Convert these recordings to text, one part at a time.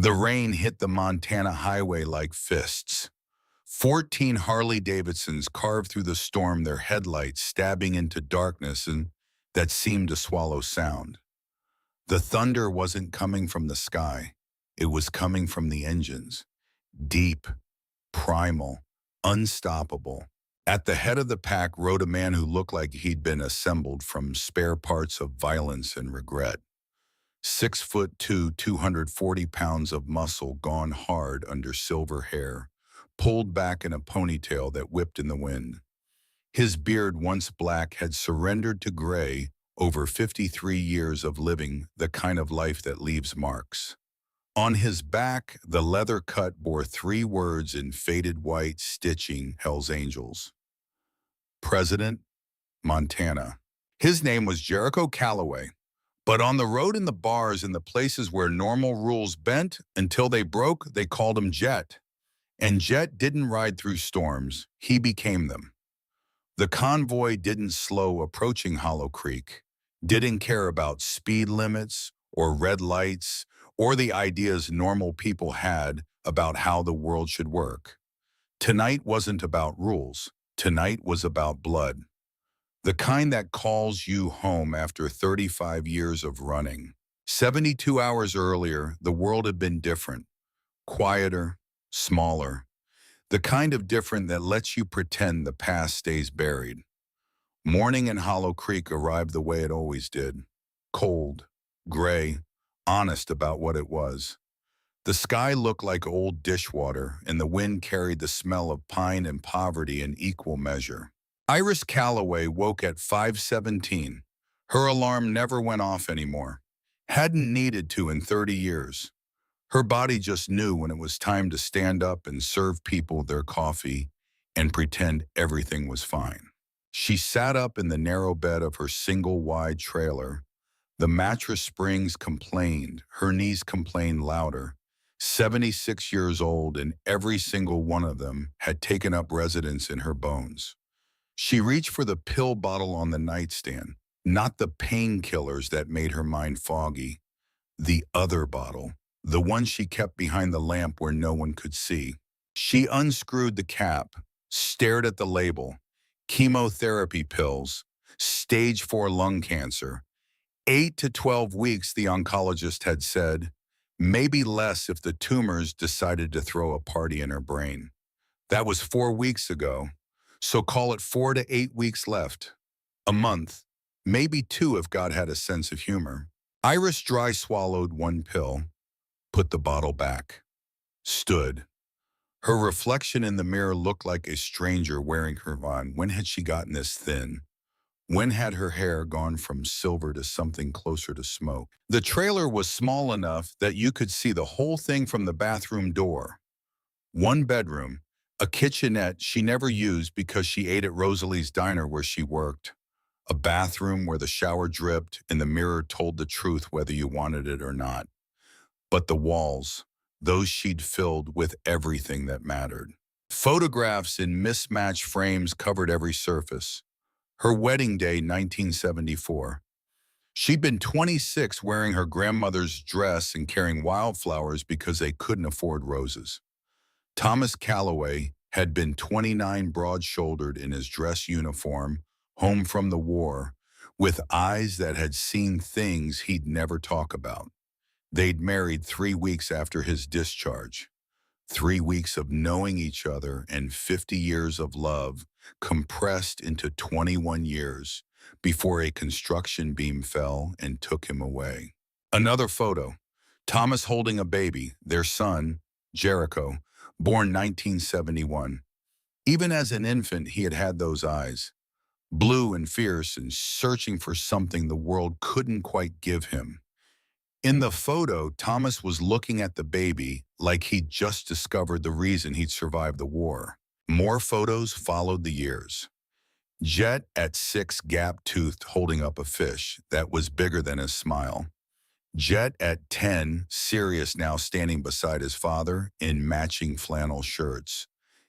The rain hit the Montana highway like fists. 14 Harley-Davidsons carved through the storm, their headlights stabbing into darkness and that seemed to swallow sound. The thunder wasn't coming from the sky. It was coming from the engines. Deep, primal, unstoppable. At the head of the pack rode a man who looked like he'd been assembled from spare parts of violence and regret. 6'2", 240 pounds of muscle gone hard under silver hair, pulled back in a ponytail that whipped in the wind. His beard, once black, had surrendered to gray over 53 years of living the kind of life that leaves marks. On his back, the leather cut bore 3 words in faded white stitching: Hell's Angels. President, Montana. His name was Jericho Calloway. But on the road, in the bars, in the places where normal rules bent until they broke, they called him Jet. And Jet didn't ride through storms, he became them. The convoy didn't slow approaching Hollow Creek, didn't care about speed limits or red lights or the ideas normal people had about how the world should work. Tonight wasn't about rules. Tonight was about blood. The kind that calls you home after 35 years of running. 72 hours earlier, the world had been different, quieter, smaller. The kind of different that lets you pretend the past stays buried. Morning in Hollow Creek arrived the way it always did. Cold, gray, honest about what it was. The sky looked like old dishwater, and the wind carried the smell of pine and poverty in equal measure. Iris Calloway woke at 5:17. Her alarm never went off anymore. Hadn't needed to in 30 years. Her body just knew when it was time to stand up and serve people their coffee and pretend everything was fine. She sat up in the narrow bed of her single-wide trailer. The mattress springs complained. Her knees complained louder. 76 years old, and every single one of them had taken up residence in her bones. She reached for the pill bottle on the nightstand, not the painkillers that made her mind foggy. The other bottle, the one she kept behind the lamp where no one could see. She unscrewed the cap, stared at the label. Chemotherapy pills, stage 4 lung cancer. 8 to 12 weeks, the oncologist had said. Maybe less if the tumors decided to throw a party in her brain. That was 4 weeks ago. So call it 4 to 8 weeks left. A month, maybe 2 if God had a sense of humor. Iris dry swallowed 1 pill, put the bottle back, stood. Her reflection in the mirror looked like a stranger wearing her on. When had she gotten this thin? When had her hair gone from silver to something closer to smoke? The trailer was small enough that you could see the whole thing from the bathroom door. 1 bedroom, a kitchenette she never used because she ate at Rosalie's Diner where she worked. A bathroom where the shower dripped and the mirror told the truth whether you wanted it or not. But the walls, those she'd filled with everything that mattered. Photographs in mismatched frames covered every surface. Her wedding day, 1974. She'd been 26 wearing her grandmother's dress and carrying wildflowers because they couldn't afford roses. Thomas Calloway had been 29, broad-shouldered in his dress uniform, home from the war, with eyes that had seen things he'd never talk about. They'd married 3 weeks after his discharge. 3 weeks of knowing each other and 50 years of love compressed into 21 years before a construction beam fell and took him away. Another photo, Thomas holding a baby, their son, Jericho, born 1971. Even as an infant, he had had those eyes, blue and fierce and searching for something the world couldn't quite give him. In the photo, Thomas was looking at the baby like he'd just discovered the reason he'd survived the war. More photos followed the years. Jet at 6, gap-toothed, holding up a fish that was bigger than his smile. Jet at 10, serious now, standing beside his father in matching flannel shirts.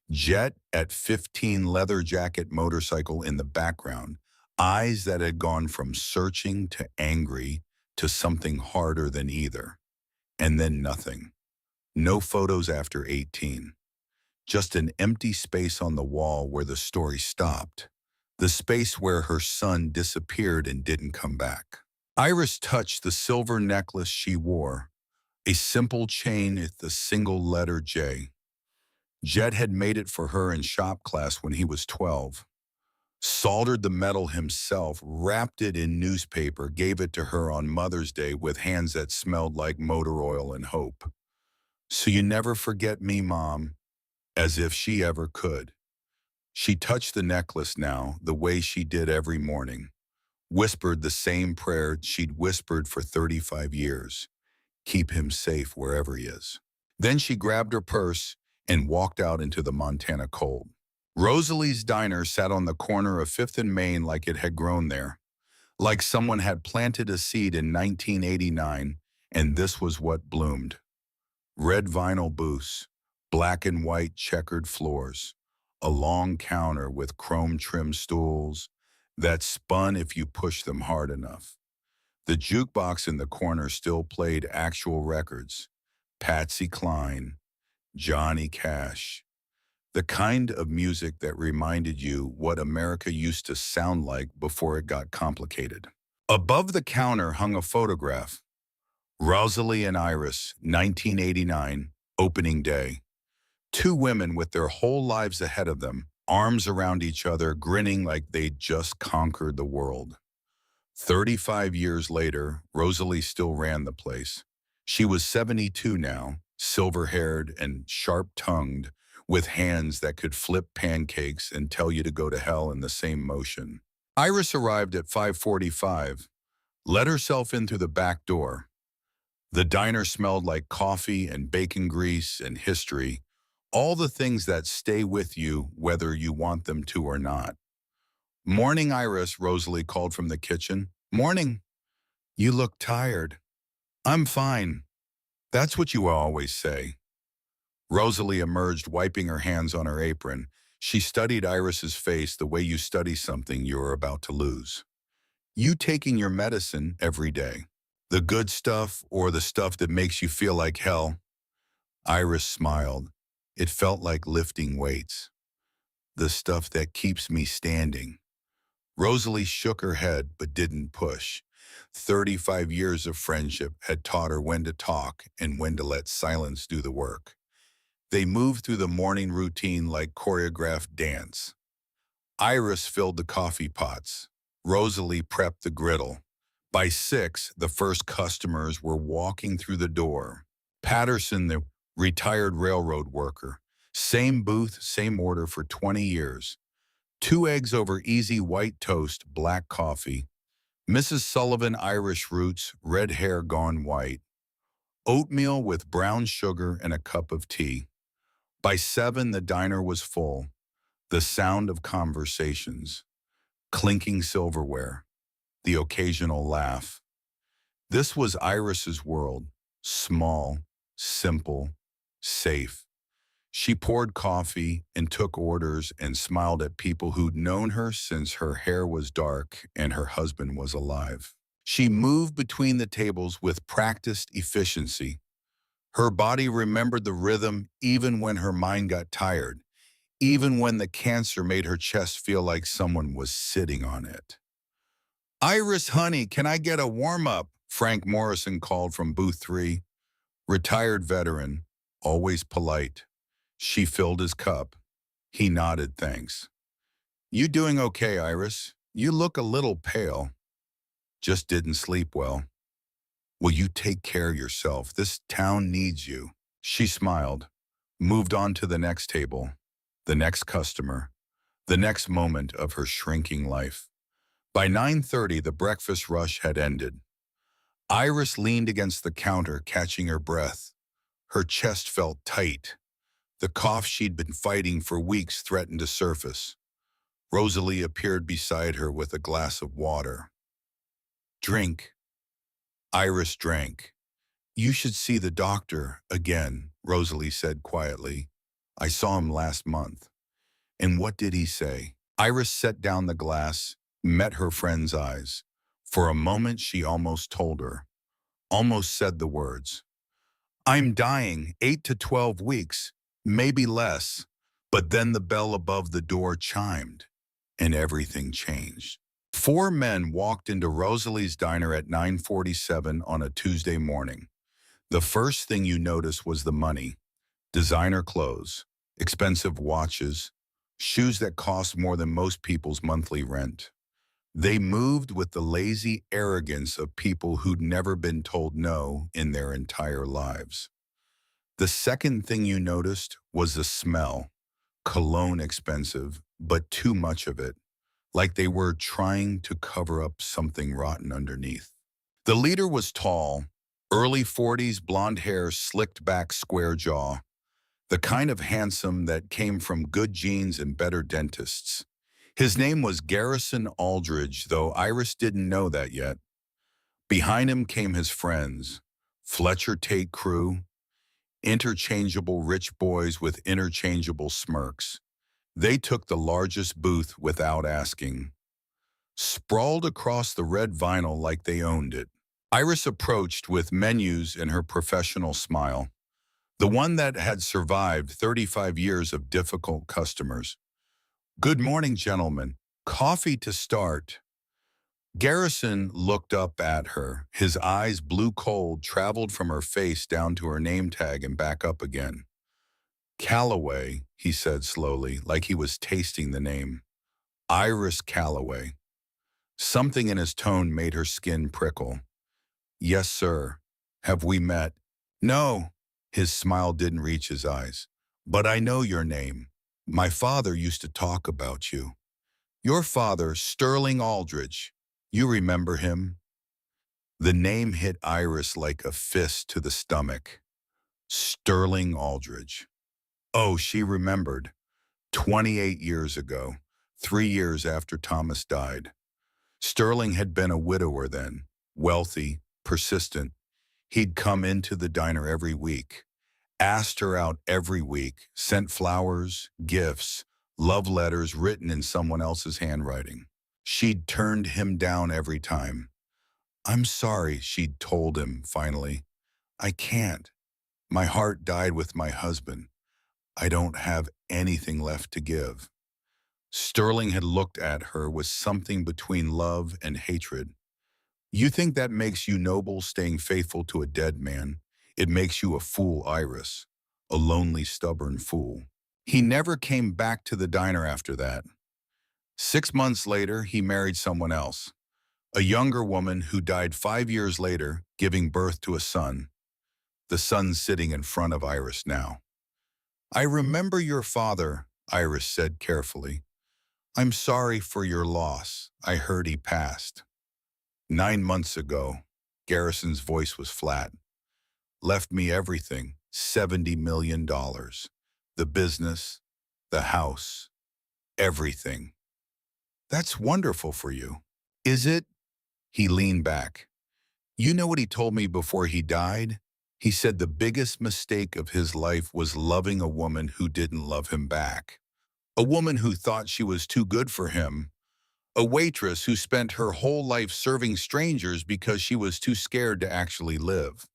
Jet at 15, leather jacket, motorcycle in the background, eyes that had gone from searching to angry to something harder than either. And then nothing. No photos after 18. Just an empty space on the wall where the story stopped. The space where her son disappeared and didn't come back. Iris touched the silver necklace she wore, a simple chain with a single letter J. Jed had made it for her in shop class when he was 12. Soldered the metal himself, wrapped it in newspaper, gave it to her on Mother's Day with hands that smelled like motor oil and hope. So you never forget me, Mom, as if she ever could. She touched the necklace now, the way she did every morning, whispered the same prayer she'd whispered for 35 years. Keep him safe wherever he is. Then she grabbed her purse and walked out into the Montana cold. Rosalie's diner sat on the corner of 5th and Main like it had grown there, like someone had planted a seed in 1989, and this was what bloomed. Red vinyl booths, black and white checkered floors, a long counter with chrome-trimmed stools that spun if you pushed them hard enough. The jukebox in the corner still played actual records, Patsy Cline, Johnny Cash, the kind of music that reminded you what America used to sound like before it got complicated. Above the counter hung a photograph, Rosalie and Iris, 1989, opening day. Two women with their whole lives ahead of them, arms around each other, grinning like they'd just conquered the world. 35 years later, Rosalie still ran the place. She was 72 now, silver-haired and sharp-tongued, with hands that could flip pancakes and tell you to go to hell in the same motion. Iris arrived at 5:45, let herself in through the back door. The diner smelled like coffee and bacon grease and history, all the things that stay with you whether you want them to or not. "Morning, Iris," Rosalie called from the kitchen. "Morning. You look tired." "I'm fine. That's what you always say." Rosalie emerged, wiping her hands on her apron. She studied Iris's face the way you study something you're about to lose. "You taking your medicine every day? The good stuff or the stuff that makes you feel like hell?" Iris smiled. It felt like lifting weights. "The stuff that keeps me standing." Rosalie shook her head but didn't push. 35 years of friendship had taught her when to talk and when to let silence do the work. They moved through the morning routine like choreographed dance. Iris filled the coffee pots. Rosalie prepped the griddle. By 6, the first customers were walking through the door. Patterson, the retired railroad worker. Same booth, same order for 20 years. 2 eggs over easy white toast, black coffee. Mrs. Sullivan, Irish roots, red hair gone white. Oatmeal with brown sugar and a cup of tea. By 7, the diner was full. The sound of conversations, clinking silverware, the occasional laugh. This was Iris's world, small, simple, safe. She poured coffee and took orders and smiled at people who'd known her since her hair was dark and her husband was alive. She moved between the tables with practiced efficiency. Her body remembered the rhythm even when her mind got tired, even when the cancer made her chest feel like someone was sitting on it. "Iris, honey, can I get a warm-up?" Frank Morrison called from booth 3. Retired veteran, always polite. She filled his cup. He nodded thanks. "You doing okay, Iris? You look a little pale." "Just didn't sleep well." "Will you take care of yourself? This town needs you." She smiled, moved on to the next table, the next customer, the next moment of her shrinking life. By 9:30, the breakfast rush had ended. Iris leaned against the counter, catching her breath. Her chest felt tight. The cough she'd been fighting for weeks threatened to surface. Rosalie appeared beside her with a glass of water. "Drink." Iris drank. "You should see the doctor again," Rosalie said quietly. "I saw him last month." "And what did he say?" Iris set down the glass, met her friend's eyes. For a moment she almost told her, almost said the words. I'm dying 8 to 12 weeks, maybe less. But then the bell above the door chimed, and everything changed. Four men walked into Rosalie's diner at 9:47 on a Tuesday morning. The first thing you noticed was the money. Designer clothes, expensive watches, shoes that cost more than most people's monthly rent. They moved with the lazy arrogance of people who'd never been told no in their entire lives. The second thing you noticed was the smell. Cologne expensive, but too much of it, like they were trying to cover up something rotten underneath. The leader was tall, early 40s, blonde hair, slicked back, square jaw, the kind of handsome that came from good genes and better dentists. His name was Garrison Aldridge, though Iris didn't know that yet. Behind him came his friends, Fletcher Tate crew, interchangeable rich boys with interchangeable smirks. They took the largest booth without asking, sprawled across the red vinyl like they owned it. Iris approached with menus in her professional smile, the one that had survived 35 years of difficult customers. Good morning, gentlemen. Coffee to start. Garrison looked up at her. His eyes, blue cold, traveled from her face down to her name tag and back up again. Calloway, he said slowly, like he was tasting the name. Iris Calloway. Something in his tone made her skin prickle. Yes, sir. Have we met? No. His smile didn't reach his eyes. But I know your name. My father used to talk about you. Your father, Sterling Aldrich. You remember him? The name hit Iris like a fist to the stomach. Sterling Aldrich. Oh, she remembered. 28 years ago, 3 years after Thomas died. Sterling had been a widower then, wealthy, persistent. He'd come into the diner every week, asked her out every week, sent flowers, gifts, love letters written in someone else's handwriting. She'd turned him down every time. I'm sorry, she'd told him finally. I can't. My heart died with my husband. I don't have anything left to give. Sterling had looked at her with something between love and hatred. You think that makes you noble, staying faithful to a dead man? It makes you a fool, Iris. A lonely, stubborn fool. He never came back to the diner after that. 6 months later, he married someone else. A younger woman who died 5 years later, giving birth to a son. The son sitting in front of Iris now. I remember your father, Iris said carefully. I'm sorry for your loss. I heard he passed. 9 months ago, Garrison's voice was flat. Left me everything, $70 million. The business, the house, everything. That's wonderful for you. Is it? He leaned back. You know what he told me before he died? He said the biggest mistake of his life was loving a woman who didn't love him back. A woman who thought she was too good for him. A waitress who spent her whole life serving strangers because she was too scared to actually live.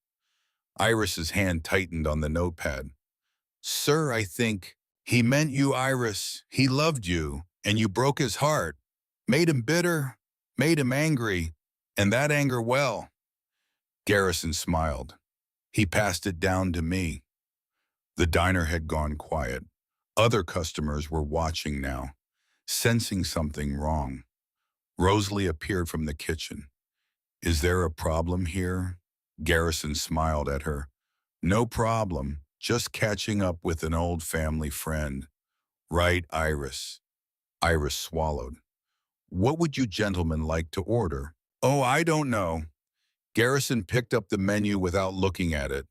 Iris's hand tightened on the notepad. Sir, I think he meant you, Iris. He loved you, and you broke his heart. Made him bitter, made him angry, and that anger well. Garrison smiled. He passed it down to me. The diner had gone quiet. Other customers were watching now, sensing something wrong. Rosalie appeared from the kitchen. Is there a problem here? Garrison smiled at her. No problem, just catching up with an old family friend. Right, Iris. Iris swallowed. What would you gentlemen like to order? Oh, I don't know. Garrison picked up the menu without looking at it.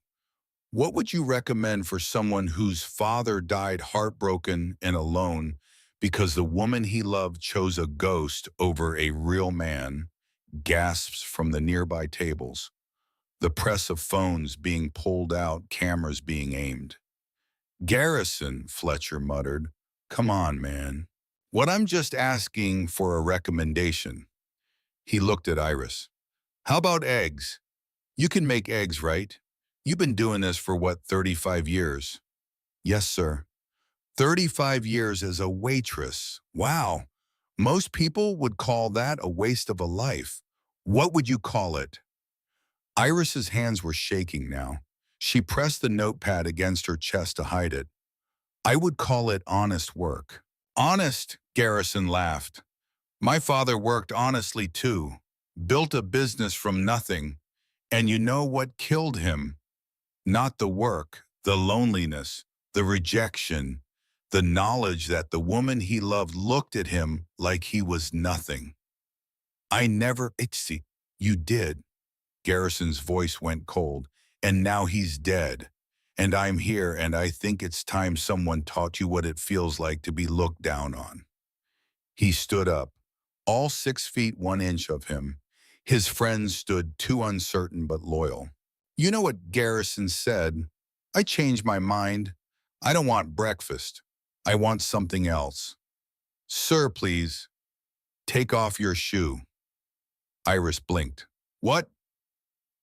What would you recommend for someone whose father died heartbroken and alone because the woman he loved chose a ghost over a real man? Gasps from the nearby tables. The press of phones being pulled out, cameras being aimed. Garrison, Fletcher muttered. Come on, man. What I'm just asking for a recommendation. He looked at Iris. How about eggs? You can make eggs, right? You've been doing this for what, 35 years? Yes, sir. 35 years as a waitress. Wow. Most people would call that a waste of a life. What would you call it? Iris's hands were shaking now. She pressed the notepad against her chest to hide it. I would call it honest work. Honest, Garrison laughed. My father worked honestly too. Built a business from nothing. And you know what killed him? Not the work, the loneliness, the rejection, the knowledge that the woman he loved looked at him like he was nothing. I never, see, you did. Garrison's voice went cold. And now he's dead. And I'm here, and I think it's time someone taught you what it feels like to be looked down on. He stood up, all 6 feet 1 inch of him. His friends stood too uncertain but loyal. You know what Garrison said? I changed my mind. I don't want breakfast. I want something else. Sir, please, take off your shoe. Iris blinked. What?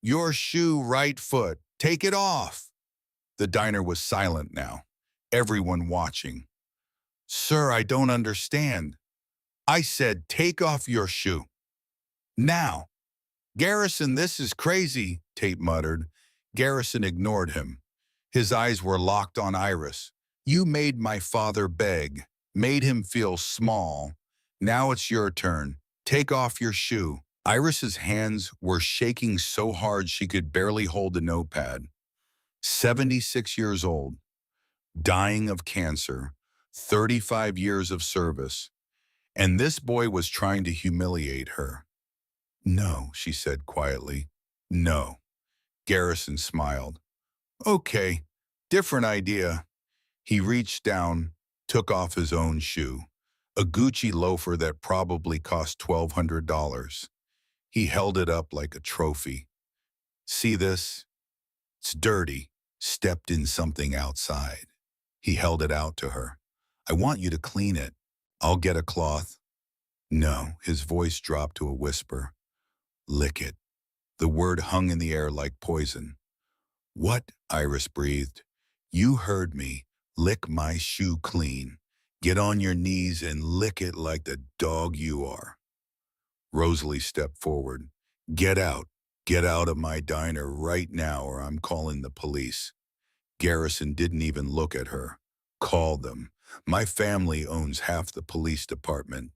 Your shoe, right foot. Take it off. The diner was silent now, everyone watching. Sir, I don't understand. I said take off your shoe. Now. Garrison, this is crazy, Tate muttered. Garrison ignored him. His eyes were locked on Iris. You made my father beg, made him feel small. Now it's your turn. Take off your shoe. Iris's hands were shaking so hard she could barely hold the notepad. 76 years old, dying of cancer, 35 years of service, and this boy was trying to humiliate her. No, she said quietly. No. Garrison smiled. Okay, different idea. He reached down, took off his own shoe, a Gucci loafer that probably cost $1,200. He held it up like a trophy. See this? It's dirty. Stepped in something outside. He held it out to her. I want you to clean it. I'll get a cloth. No, his voice dropped to a whisper. Lick it. The word hung in the air like poison. What? Iris breathed. You heard me. Lick my shoe clean. Get on your knees and lick it like the dog you are. Rosalie stepped forward. Get out. Get out of my diner right now or I'm calling the police. Garrison didn't even look at her. Call them. My family owns half the police department.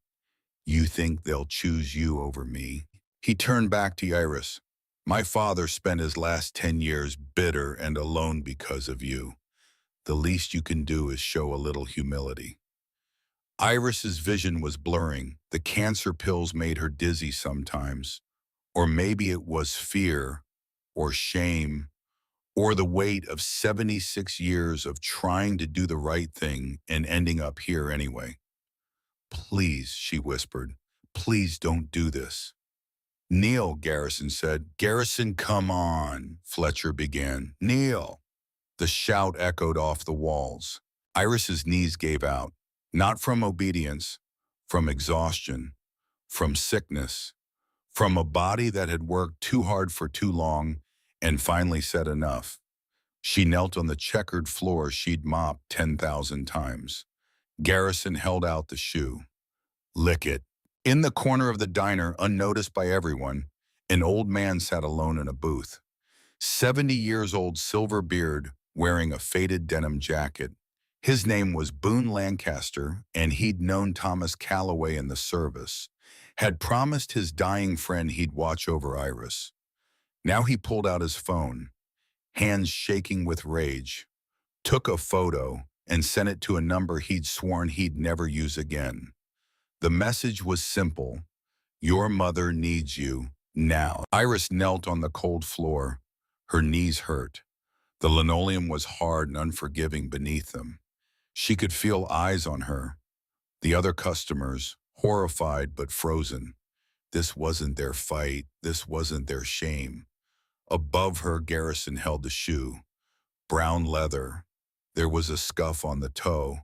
You think they'll choose you over me? He turned back to Iris. My father spent his last 10 years bitter and alone because of you. The least you can do is show a little humility. Iris's vision was blurring. The cancer pills made her dizzy sometimes. Or maybe it was fear or shame or the weight of 76 years of trying to do the right thing and ending up here anyway. Please, she whispered, please don't do this. Neil, Garrison said. Garrison, come on, Fletcher began. Neil. The shout echoed off the walls. Iris's knees gave out, not from obedience, from exhaustion, from sickness, from a body that had worked too hard for too long and finally said enough. She knelt on the checkered floor she'd mopped 10,000 times. Garrison held out the shoe. Lick it. In the corner of the diner, unnoticed by everyone, an old man sat alone in a booth. 70 years old, silver beard, wearing a faded denim jacket. His name was Boone Lancaster, and he'd known Thomas Calloway in the service. Had promised his dying friend he'd watch over Iris. Now he pulled out his phone, hands shaking with rage, took a photo, and sent it to a number he'd sworn he'd never use again. The message was simple. Your mother needs you now. Iris knelt on the cold floor. Her knees hurt. The linoleum was hard and unforgiving beneath them. She could feel eyes on her. The other customers, horrified but frozen. This wasn't their fight. This wasn't their shame. Above her, Garrison held the shoe. Brown leather. There was a scuff on the toe.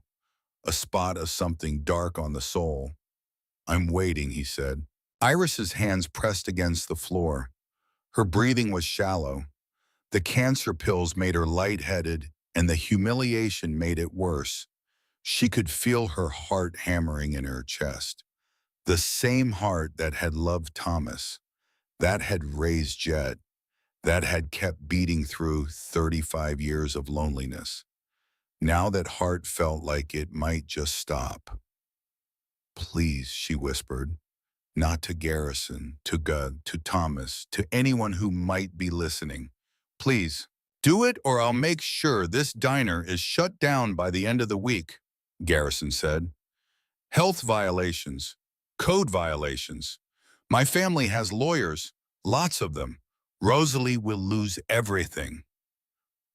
A spot of something dark on the sole. I'm waiting, he said. Iris's hands pressed against the floor. Her breathing was shallow. The cancer pills made her lightheaded, and the humiliation made it worse. She could feel her heart hammering in her chest. The same heart that had loved Thomas, that had raised Jet, that had kept beating through 35 years of loneliness. Now that heart felt like it might just stop. Please, she whispered, not to Garrison, to God, to Thomas, to anyone who might be listening. Please, do it or I'll make sure this diner is shut down by the end of the week, Garrison said. Health violations, code violations. My family has lawyers, lots of them. Rosalie will lose everything.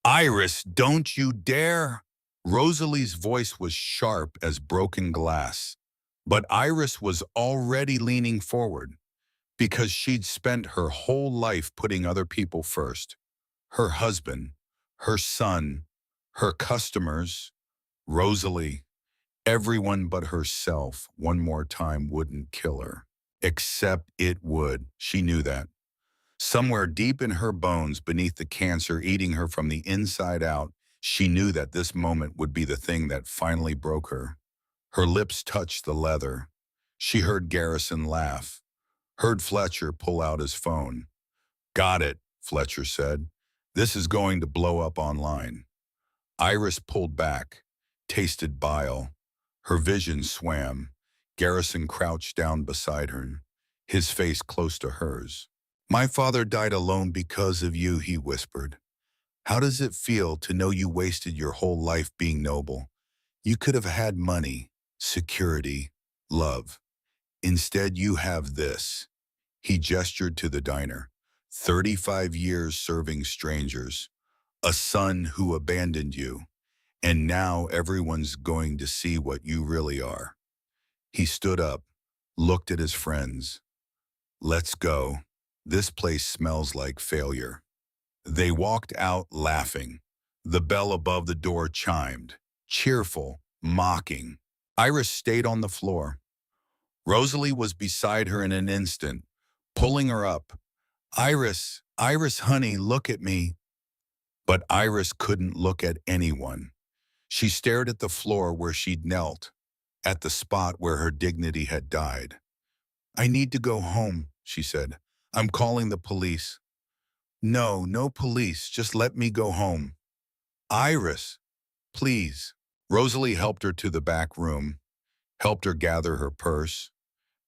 Iris, don't you dare! Rosalie's voice was sharp as broken glass, but Iris was already leaning forward because she'd spent her whole life putting other people first. Her husband, her son, her customers, Rosalie. Everyone but herself one more time wouldn't kill her. Except it would. She knew that. Somewhere deep in her bones, beneath the cancer eating her from the inside out, she knew that this moment would be the thing that finally broke her. Her lips touched the leather. She heard Garrison laugh, heard Fletcher pull out his phone. Got it, Fletcher said. This is going to blow up online. Iris pulled back, tasted bile. Her vision swam. Garrison crouched down beside her, his face close to hers. My father died alone because of you, he whispered. How does it feel to know you wasted your whole life being noble? You could have had money, security, love. Instead, you have this. He gestured to the diner. 35 years serving strangers. A son who abandoned you. And now everyone's going to see what you really are. He stood up, looked at his friends. Let's go. This place smells like failure. They walked out laughing. The bell above the door chimed, cheerful, mocking. Iris stayed on the floor. Rosalie was beside her in an instant, pulling her up. Iris, Iris, honey, look at me. But Iris couldn't look at anyone. She stared at the floor where she'd knelt, at the spot where her dignity had died. I need to go home, she said. I'm calling the police. No, no police, just let me go home. Iris, please. Rosalie helped her to the back room, helped her gather her purse,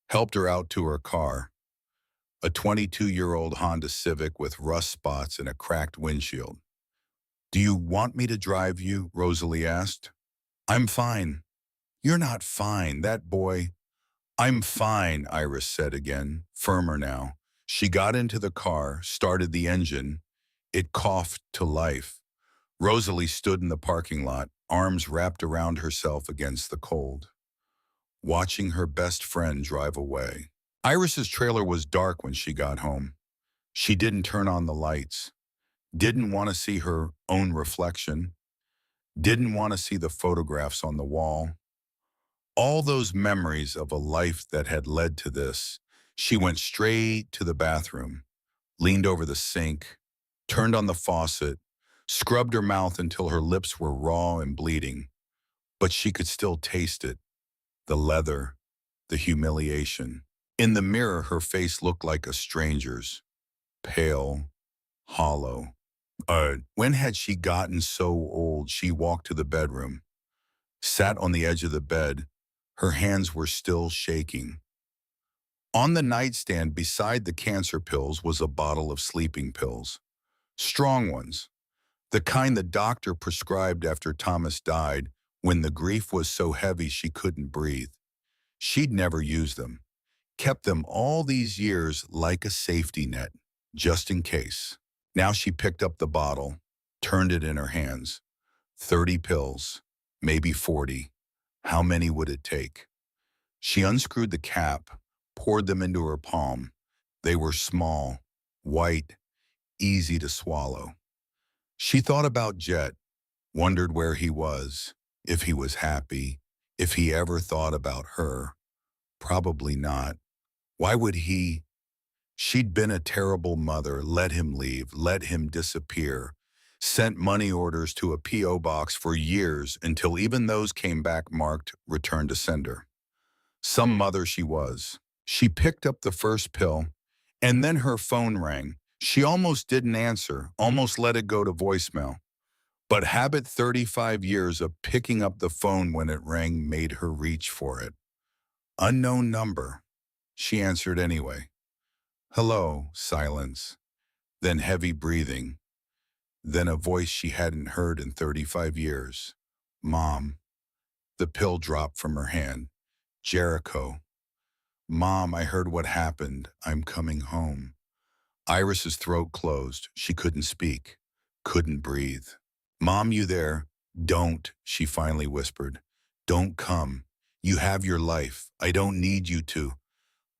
helped her out to her car, a 22-year-old Honda Civic with rust spots and a cracked windshield. Do you want me to drive you? Rosalie asked. I'm fine. You're not fine, that boy. I'm fine, Iris said again, firmer now. She got into the car, started the engine. It coughed to life. Rosalie stood in the parking lot, arms wrapped around herself against the cold, watching her best friend drive away. Iris's trailer was dark when she got home. She didn't turn on the lights, didn't want to see her own reflection, didn't want to see the photographs on the wall. All those memories of a life that had led to this. She went straight to the bathroom, leaned over the sink, turned on the faucet, scrubbed her mouth until her lips were raw and bleeding. But she could still taste it, the leather, the humiliation. In the mirror, her face looked like a stranger's, pale, hollow. When had she gotten so old? She walked to the bedroom, sat on the edge of the bed. Her hands were still shaking. On the nightstand beside the cancer pills was a bottle of sleeping pills. Strong ones. The kind the doctor prescribed after Thomas died when the grief was so heavy she couldn't breathe. She'd never used them. Kept them all these years like a safety net, just in case. Now she picked up the bottle, turned it in her hands. 30 pills, maybe 40. How many would it take? She unscrewed the cap, poured them into her palm. They were small, white, easy to swallow. She thought about Jet, wondered where he was, if he was happy, if he ever thought about her. Probably not. Why would he? She'd been a terrible mother, let him leave, let him disappear, sent money orders to a P.O. box for years until even those came back marked return to sender. Some mother she was. She picked up the first pill, and then her phone rang. She almost didn't answer, almost let it go to voicemail. But habit 35 years of picking up the phone when it rang made her reach for it. Unknown number. She answered anyway. Hello, silence. Then heavy breathing. Then a voice she hadn't heard in 35 years. Mom. The pill dropped from her hand. Jericho. Mom, I heard what happened. I'm coming home. Iris's throat closed. She couldn't speak. Couldn't breathe. Mom, you there? Don't, she finally whispered. Don't come. You have your life. I don't need you to.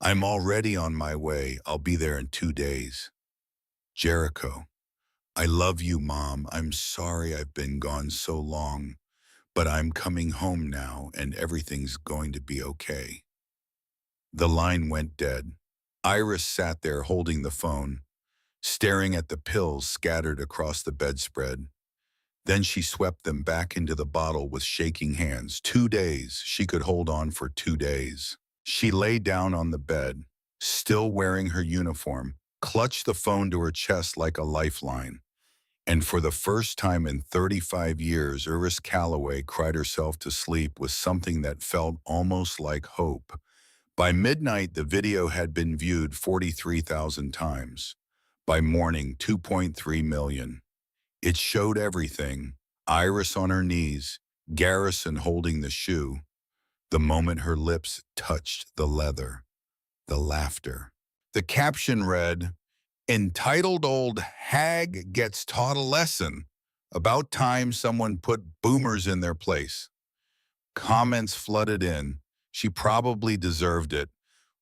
I'm already on my way. I'll be there in 2 days. Jericho. I love you, Mom. I'm sorry I've been gone so long, but I'm coming home now and everything's going to be okay. The line went dead. Iris sat there holding the phone, staring at the pills scattered across the bedspread. Then she swept them back into the bottle with shaking hands. 2 days. She could hold on for 2 days. She lay down on the bed, still wearing her uniform, clutched the phone to her chest like a lifeline. And for the first time in 35 years, Iris Calloway cried herself to sleep with something that felt almost like hope. By midnight, the video had been viewed 43,000 times. By morning, 2.3 million. It showed everything. Iris on her knees, Garrison holding the shoe. The moment her lips touched the leather, the laughter. The caption read, "Entitled old hag gets taught a lesson. About time someone put boomers in their place." Comments flooded in. She probably deserved it.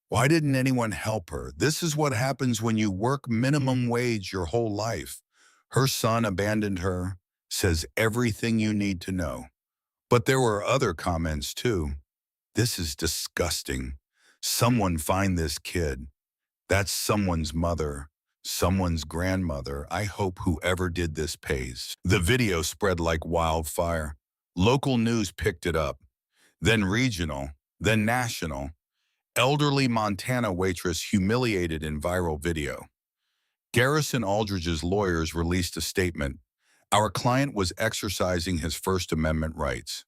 Why didn't anyone help her? This is what happens when you work minimum wage your whole life. Her son abandoned her, says everything you need to know. But there were other comments too. This is disgusting. Someone find this kid. That's someone's mother, someone's grandmother. I hope whoever did this pays. The video spread like wildfire. Local news picked it up, then regional, then national. Elderly Montana waitress humiliated in viral video. Garrison Aldridge's lawyers released a statement. Our client was exercising his First Amendment rights.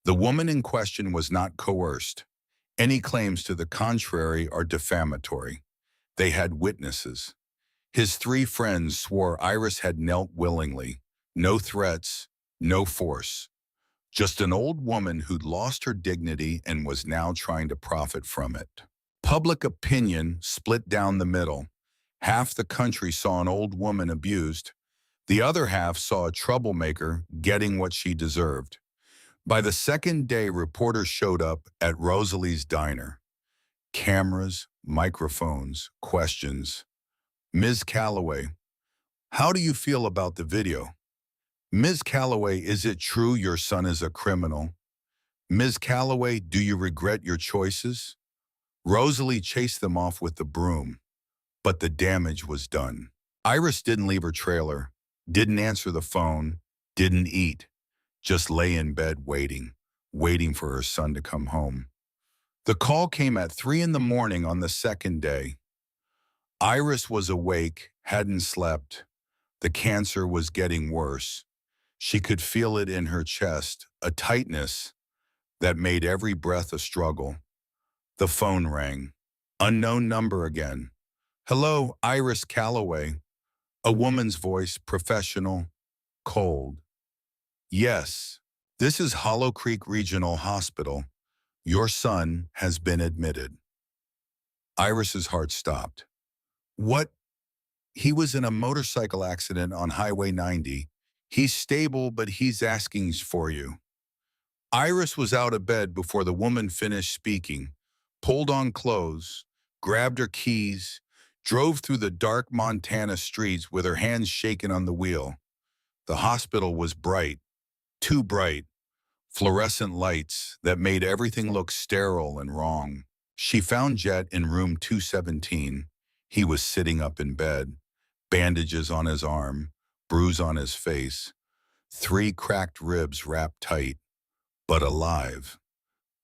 The woman in question was not coerced. Any claims to the contrary are defamatory. They had witnesses. His 3 friends swore Iris had knelt willingly. No threats, no force. Just an old woman who'd lost her dignity and was now trying to profit from it. Public opinion split down the middle. Half the country saw an old woman abused. The other half saw a troublemaker getting what she deserved. By the second day, reporters showed up at Rosalie's diner. Cameras, microphones, questions. Ms. Calloway, how do you feel about the video? Ms. Calloway, is it true your son is a criminal? Ms. Calloway, do you regret your choices? Rosalie chased them off with the broom, but the damage was done. Iris didn't leave her trailer, didn't answer the phone, didn't eat, just lay in bed waiting for her son to come home. The call came at 3 in the morning on the second day. Iris was awake, hadn't slept. The cancer was getting worse. She could feel it in her chest, a tightness that made every breath a struggle. The phone rang. Unknown number again. Hello, Iris Calloway. A woman's voice, professional, cold. Yes, this is Hollow Creek Regional Hospital. Your son has been admitted. Iris's heart stopped. What? He was in a motorcycle accident on Highway 90. He's stable, but he's asking for you. Iris was out of bed before the woman finished speaking, pulled on clothes, grabbed her keys, drove through the dark Montana streets with her hands shaking on the wheel. The hospital was bright, too bright, fluorescent lights that made everything look sterile and wrong. She found Jet in room 217. He was sitting up in bed, bandages on his arm, bruise on his face, 3 cracked ribs wrapped tight, but alive,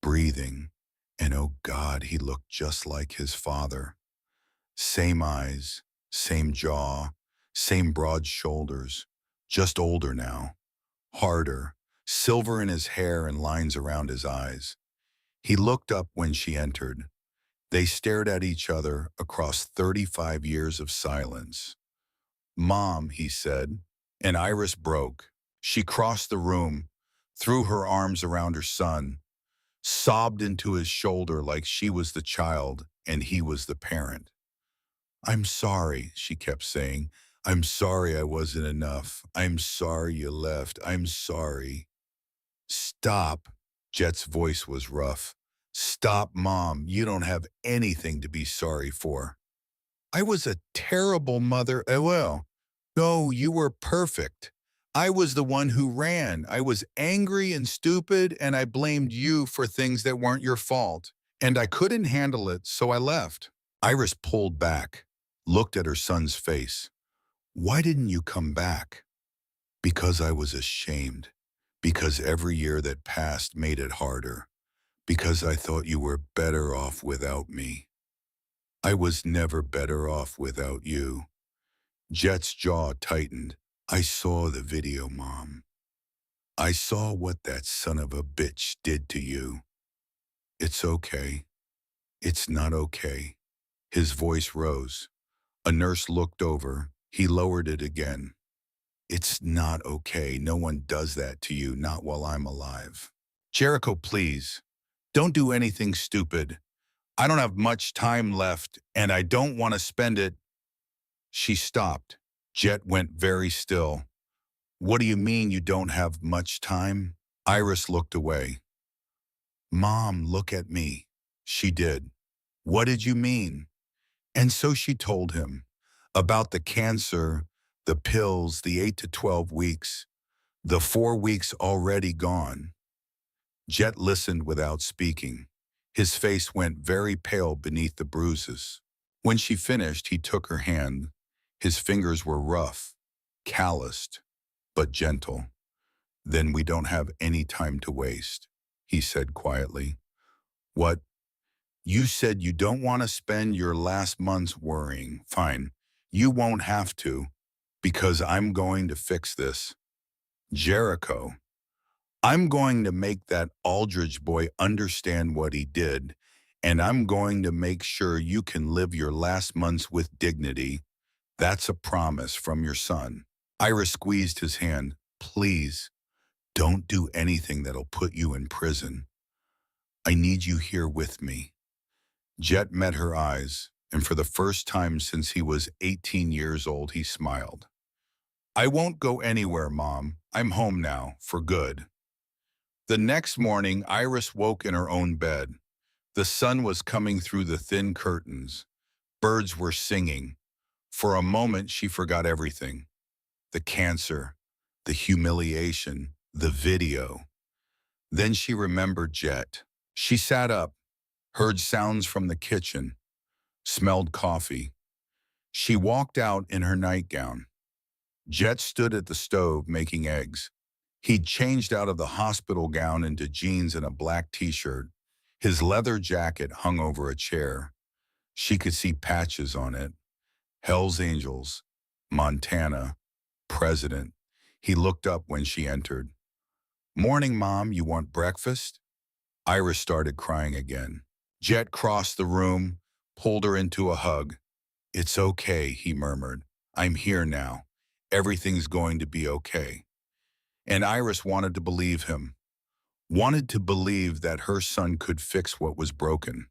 breathing. And oh God, he looked just like his father. Same eyes, same jaw, same broad shoulders, just older now, harder, silver in his hair and lines around his eyes. He looked up when she entered. They stared at each other across 35 years of silence. Mom, he said, and Iris broke. She crossed the room, threw her arms around her son, sobbed into his shoulder like she was the child and he was the parent. I'm sorry, she kept saying. I'm sorry I wasn't enough. I'm sorry you left. I'm sorry. Stop. Jet's voice was rough. Stop, Mom. You don't have anything to be sorry for. I was a terrible mother. Well, no, you were perfect. I was the one who ran. I was angry and stupid, and I blamed you for things that weren't your fault. And I couldn't handle it, so I left. Iris pulled back, looked at her son's face. Why didn't you come back? Because I was ashamed. Because every year that passed made it harder. Because I thought you were better off without me. I was never better off without you. Jet's jaw tightened. I saw the video, Mom. I saw what that son of a bitch did to you. It's okay. It's not okay. His voice rose. A nurse looked over. He lowered it again. It's not okay. No one does that to you, not while I'm alive. Jericho, please, don't do anything stupid. I don't have much time left, and I don't want to spend it. She stopped. Jet went very still. What do you mean you don't have much time? Iris looked away. Mom, look at me. She did. What did you mean? And so she told him about the cancer, the pills, the 8 to 12 weeks, the 4 weeks already gone. Jet listened without speaking. His face went very pale beneath the bruises. When she finished, he took her hand. His fingers were rough, calloused, but gentle. Then we don't have any time to waste, he said quietly. What? You said you don't want to spend your last months worrying. Fine. You won't have to, because I'm going to fix this. Jericho, I'm going to make that Aldridge boy understand what he did, and I'm going to make sure you can live your last months with dignity. That's a promise from your son. Iris squeezed his hand. Please, don't do anything that'll put you in prison. I need you here with me. Jet met her eyes, and for the first time since he was 18 years old, he smiled. I won't go anywhere, Mom. I'm home now, for good. The next morning, Iris woke in her own bed. The sun was coming through the thin curtains. Birds were singing. For a moment, she forgot everything. The cancer, the humiliation, the video. Then she remembered Jet. She sat up, heard sounds from the kitchen, smelled coffee. She walked out in her nightgown. Jet stood at the stove making eggs. He'd changed out of the hospital gown into jeans and a black t-shirt. His leather jacket hung over a chair. She could see patches on it. Hell's Angels, Montana, President. He looked up when she entered. Morning, Mom, you want breakfast? Iris started crying again. Jet crossed the room, pulled her into a hug. It's okay, he murmured. I'm here now. Everything's going to be okay. And Iris wanted to believe him, wanted to believe that her son could fix what was broken.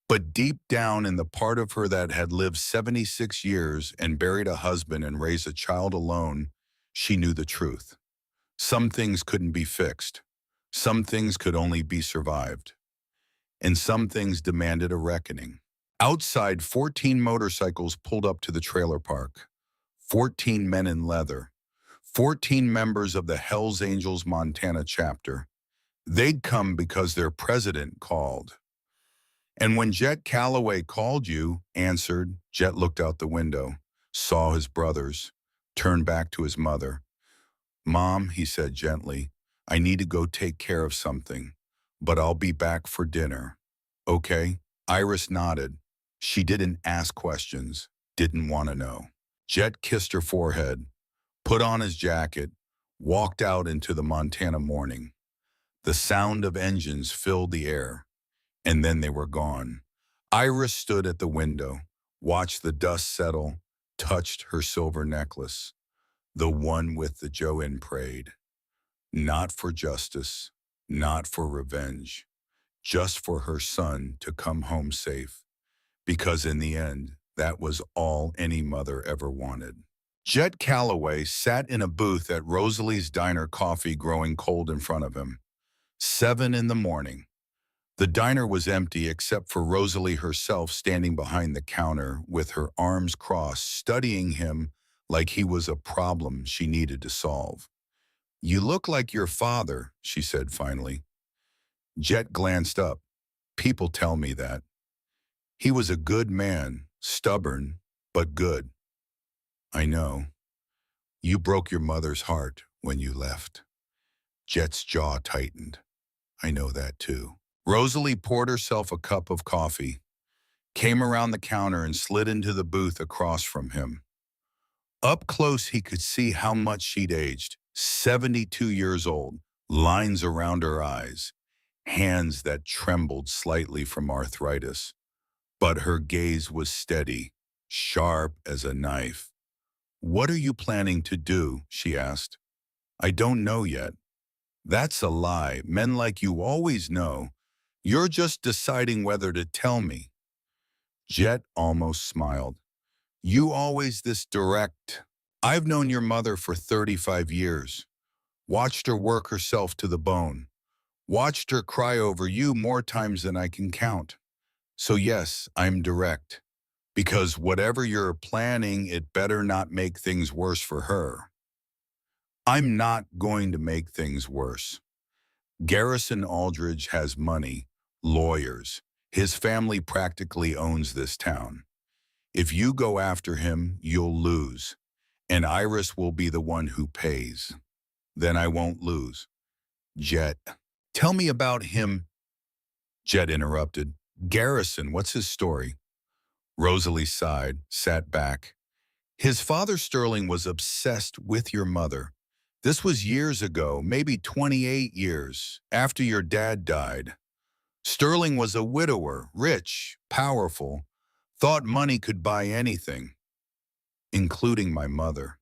But deep down in the part of her that had lived 76 years and buried a husband and raised a child alone, she knew the truth. Some things couldn't be fixed. Some things could only be survived. And some things demanded a reckoning. Outside, 14 motorcycles pulled up to the trailer park. 14 men in leather. 14 members of the Hells Angels Montana chapter. They'd come because their president called. And when Jet Calloway called you, answered, Jet looked out the window, saw his brothers, turned back to his mother. Mom, he said gently, I need to go take care of something, but I'll be back for dinner. Okay? Iris nodded. She didn't ask questions, didn't want to know. Jet kissed her forehead, put on his jacket, walked out into the Montana morning. The sound of engines filled the air, and then they were gone. Iris stood at the window, watched the dust settle, touched her silver necklace, the one with the Joanne prayed. Not for justice, not for revenge, just for her son to come home safe. Because in the end, that was all any mother ever wanted. Jet Calloway sat in a booth at Rosalie's Diner, coffee growing cold in front of him. 7 in the morning. The diner was empty except for Rosalie herself standing behind the counter with her arms crossed, studying him like he was a problem she needed to solve. You look like your father, she said finally. Jet glanced up. People tell me that. He was a good man, stubborn, but good. I know. You broke your mother's heart when you left. Jet's jaw tightened. I know that too. Rosalie poured herself a cup of coffee, came around the counter and slid into the booth across from him. Up close, he could see how much she'd aged. 72 years old, lines around her eyes, hands that trembled slightly from arthritis. But her gaze was steady, sharp as a knife. What are you planning to do? She asked. I don't know yet. That's a lie. Men like you always know. You're just deciding whether to tell me. Jet almost smiled. You always this direct. I've known your mother for 35 years. Watched her work herself to the bone. Watched her cry over you more times than I can count. So yes, I'm direct. Because whatever you're planning, it better not make things worse for her. I'm not going to make things worse. Garrison Aldridge has money, lawyers. His family practically owns this town. If you go after him, you'll lose. And Iris will be the one who pays. Then I won't lose. Jet, tell me about him. Jet interrupted. Garrison, what's his story? Rosalie sighed, sat back. His father Sterling was obsessed with your mother. This was years ago, maybe 28 years, after your dad died. Sterling was a widower, rich, powerful, thought money could buy anything, including my mother.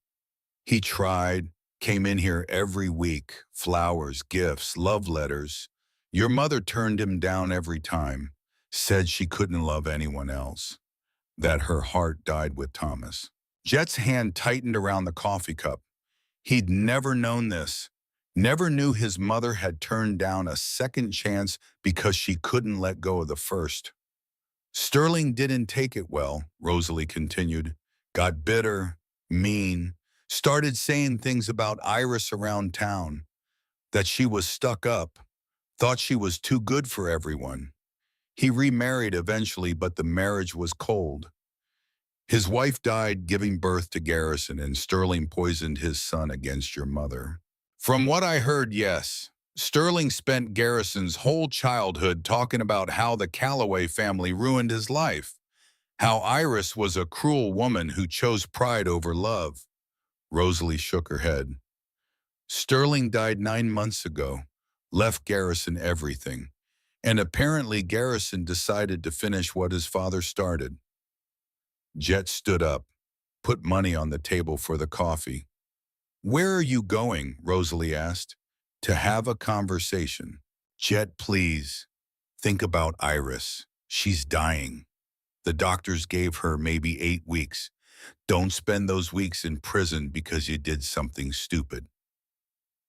He tried, came in here every week, flowers, gifts, love letters. Your mother turned him down every time, said she couldn't love anyone else, that her heart died with Thomas. Jet's hand tightened around the coffee cup. He'd never known this, never knew his mother had turned down a second chance because she couldn't let go of the first. Sterling didn't take it well, Rosalie continued. Got bitter, mean, started saying things about Iris around town, that she was stuck up, thought she was too good for everyone. He remarried eventually, but the marriage was cold. His wife died giving birth to Garrison, and Sterling poisoned his son against your mother. From what I heard, yes. Sterling spent Garrison's whole childhood talking about how the Calloway family ruined his life, how Iris was a cruel woman who chose pride over love. Rosalie shook her head. Sterling died 9 months ago, left Garrison everything, and apparently Garrison decided to finish what his father started. Jet stood up, put money on the table for the coffee. Where are you going? Rosalie asked. To have a conversation. Jet, please. Think about Iris. She's dying. The doctors gave her maybe 8 weeks. Don't spend those weeks in prison because you did something stupid.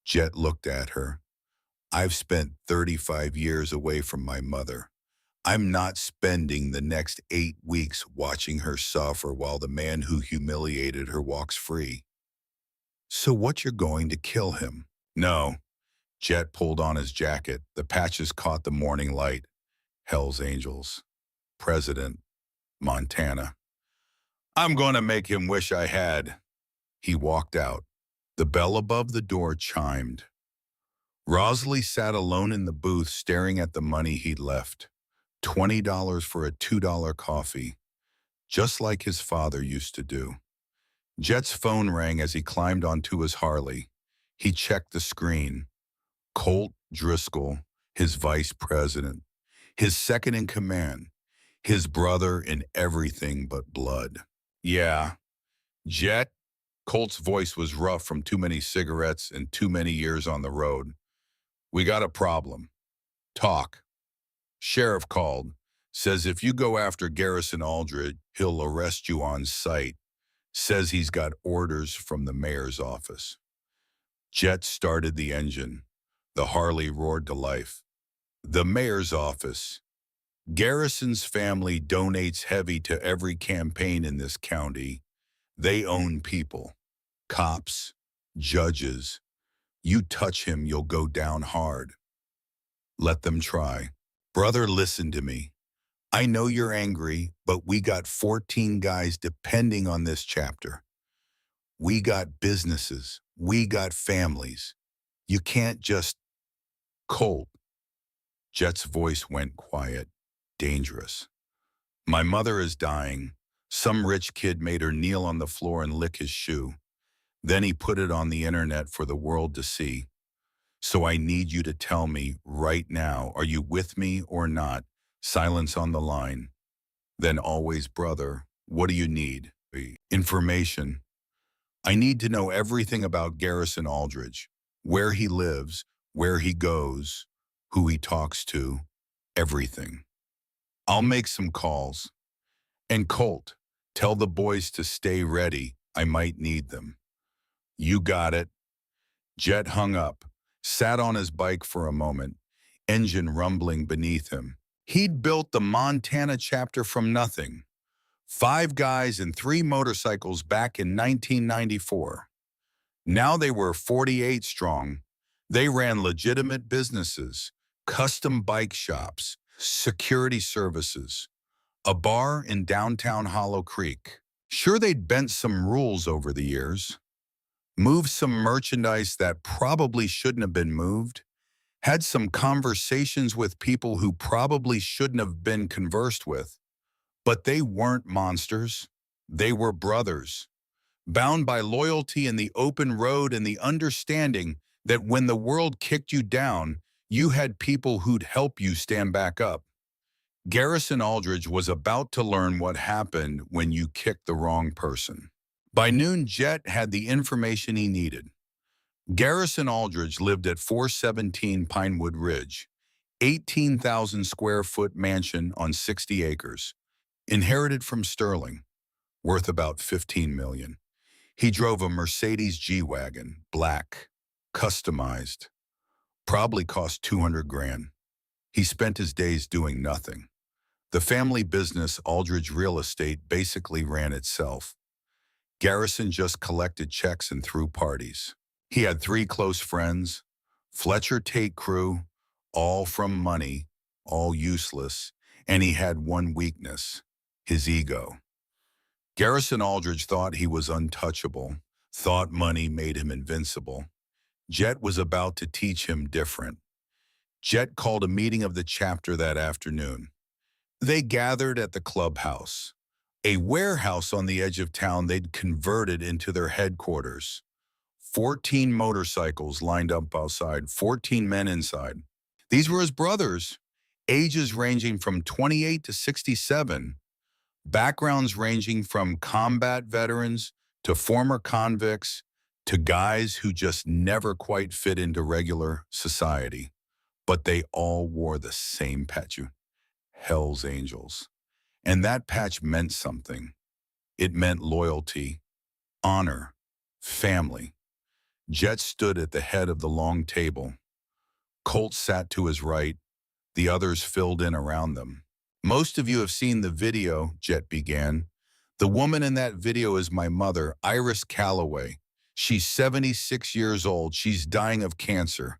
Jet looked at her. I've spent 35 years away from my mother. I'm not spending the next 8 weeks watching her suffer while the man who humiliated her walks free. So what, you're going to kill him? No. Jet pulled on his jacket. The patches caught the morning light. Hell's Angels. President, Montana. I'm going to make him wish I had. He walked out. The bell above the door chimed. Rosalie sat alone in the booth staring at the money he'd left. $20 for a $2 coffee, just like his father used to do. Jet's phone rang as he climbed onto his Harley. He checked the screen. Colt Driscoll, his vice president, his second in command, his brother in everything but blood. Yeah, Jet? Colt's voice was rough from too many cigarettes and too many years on the road. We got a problem. Talk. Sheriff called. Says if you go after Garrison Aldridge, he'll arrest you on sight. Says he's got orders from the mayor's office. Jet started the engine. The Harley roared to life. The mayor's office. Garrison's family donates heavy to every campaign in this county. They own people. Cops. Judges. You touch him, you'll go down hard. Let them try. Brother, listen to me. I know you're angry, but we got 14 guys depending on this chapter. We got businesses. We got families. You can't just... Colt. Jet's voice went quiet. Dangerous. My mother is dying. Some rich kid made her kneel on the floor and lick his shoe. Then he put it on the internet for the world to see. So I need you to tell me right now, are you with me or not? Silence on the line. Then always, brother, what do you need? Information. I need to know everything about Garrison Aldridge, where he lives, where he goes, who he talks to, everything. I'll make some calls. And Colt, tell the boys to stay ready. I might need them. You got it. Jet hung up, sat on his bike for a moment, engine rumbling beneath him. He'd built the Montana chapter from nothing. 5 guys and 3 motorcycles back in 1994. Now they were 48 strong. They ran legitimate businesses, custom bike shops, security services, a bar in downtown Hollow Creek. Sure, they'd bent some rules over the years, moved some merchandise that probably shouldn't have been moved, had some conversations with people who probably shouldn't have been conversed with. But they weren't monsters. They were brothers, bound by loyalty in the open road and the understanding that when the world kicked you down, you had people who'd help you stand back up. Garrison Aldridge was about to learn what happened when you kicked the wrong person. By noon, Jet had the information he needed. Garrison Aldridge lived at 417 Pinewood Ridge, 18,000 square foot mansion on 60 acres, inherited from Sterling, worth about $15 million. He drove a Mercedes G-Wagon, black, customized, probably cost 200 grand. He spent his days doing nothing. The family business, Aldridge Real Estate, basically ran itself. Garrison just collected checks and threw parties. He had 3 close friends, Fletcher Tate crew, all from money, all useless, and he had one weakness, his ego. Garrison Aldridge thought he was untouchable, thought money made him invincible. Jet was about to teach him different. Jet called a meeting of the chapter that afternoon. They gathered at the clubhouse, a warehouse on the edge of town they'd converted into their headquarters. 14 motorcycles lined up outside, 14 men inside. These were his brothers, ages ranging from 28 to 67, backgrounds ranging from combat veterans to former convicts to guys who just never quite fit into regular society. But they all wore the same patch, Hell's Angels. And that patch meant something. It meant loyalty, honor, family. Jet stood at the head of the long table. Colt sat to his right. The others filled in around them. Most of you have seen the video, Jet began. The woman in that video is my mother, Iris Calloway. She's 76 years old. She's dying of cancer.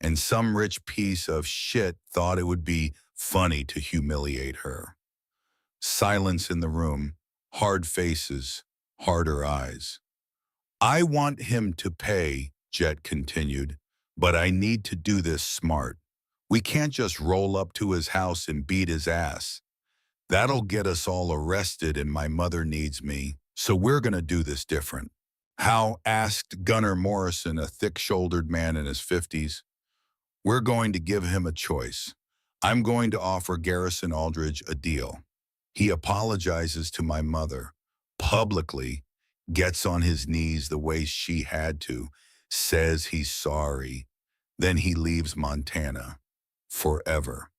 And some rich piece of shit thought it would be funny to humiliate her. Silence in the room, hard faces, harder eyes. I want him to pay, Jet continued, but I need to do this smart. We can't just roll up to his house and beat his ass. That'll get us all arrested and my mother needs me, so we're gonna do this different. How? Asked Gunnar Morrison, a thick-shouldered man in his 50s. We're going to give him a choice. I'm going to offer Garrison Aldridge a deal. He apologizes to my mother, publicly, gets on his knees the way she had to, says he's sorry. Then he leaves Montana. Forever.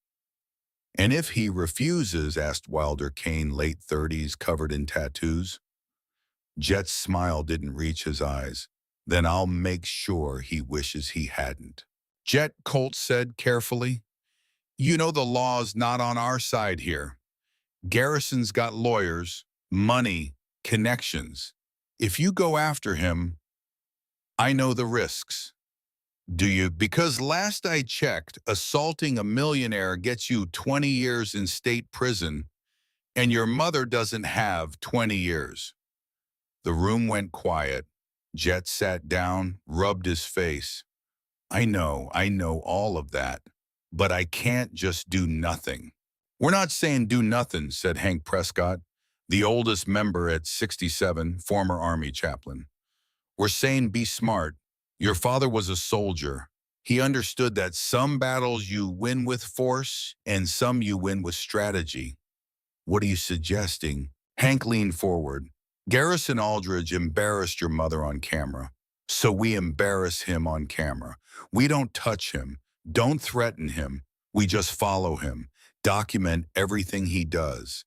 And if he refuses, asked Wilder Kane, late 30s, covered in tattoos. Jet's smile didn't reach his eyes. Then I'll make sure he wishes he hadn't. Jet, Colt said carefully, you know the law's not on our side here. Garrison's got lawyers, money, connections. If you go after him, I know the risks. Do you? Because last I checked, assaulting a millionaire gets you 20 years in state prison, and your mother doesn't have 20 years. The room went quiet. Jet sat down, rubbed his face. I know all of that, but I can't just do nothing. We're not saying do nothing, said Hank Prescott, the oldest member at 67, former Army chaplain. We're saying be smart. Your father was a soldier. He understood that some battles you win with force and some you win with strategy. What are you suggesting? Hank leaned forward. Garrison Aldridge embarrassed your mother on camera. So we embarrass him on camera. We don't touch him, don't threaten him. We just follow him, document everything he does.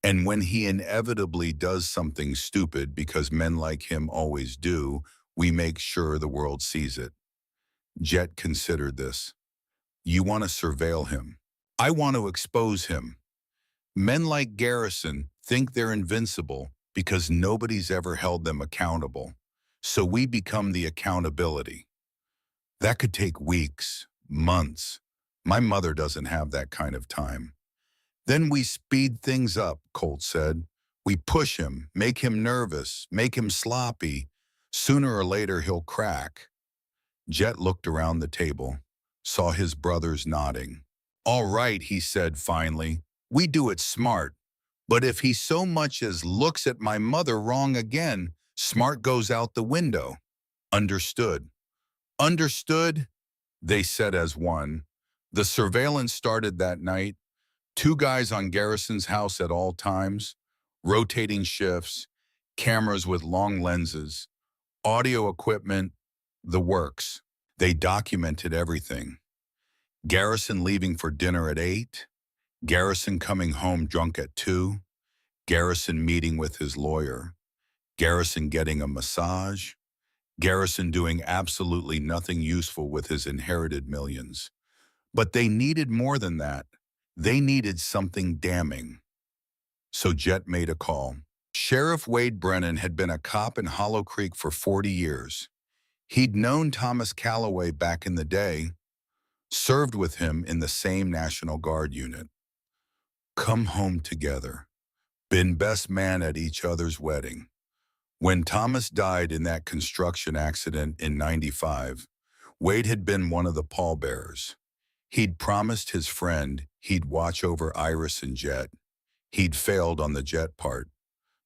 And when he inevitably does something stupid, because men like him always do, we make sure the world sees it. Jet considered this. You want to surveil him. I want to expose him. Men like Garrison think they're invincible because nobody's ever held them accountable. So we become the accountability. That could take weeks, months. My mother doesn't have that kind of time. Then we speed things up, Colt said. We push him, make him nervous, make him sloppy. Sooner or later he'll crack. Jet looked around the table, saw his brothers nodding. All right, he said finally, we do it smart. But if he so much as looks at my mother wrong again, smart goes out the window. Understood. Understood, they said as one. The surveillance started that night. 2 guys on Garrison's house at all times, rotating shifts, cameras with long lenses, audio equipment, the works. They documented everything. Garrison leaving for dinner at 8, Garrison coming home drunk at 2, Garrison meeting with his lawyer, Garrison getting a massage, Garrison doing absolutely nothing useful with his inherited millions. But they needed more than that. They needed something damning. So Jet made a call. Sheriff Wade Brennan had been a cop in Hollow Creek for 40 years. He'd known Thomas Calloway back in the day, served with him in the same National Guard unit. Come home together. Been best man at each other's wedding. When Thomas died in that construction accident in '95, Wade had been one of the pallbearers. He'd promised his friend he'd watch over Iris and Jet. He'd failed on the Jet part.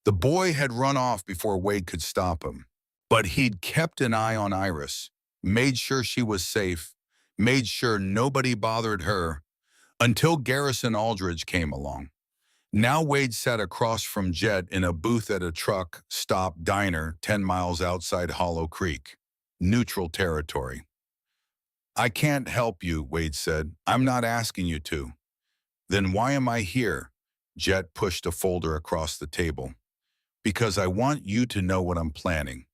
The boy had run off before Wade could stop him. But he'd kept an eye on Iris, made sure she was safe, made sure nobody bothered her, until Garrison Aldridge came along. Now Wade sat across from Jet in a booth at a truck stop diner 10 miles outside Hollow Creek. Neutral territory. I can't help you, Wade said. I'm not asking you to. Then why am I here? Jet pushed a folder across the table. Because I want you to know what I'm planning,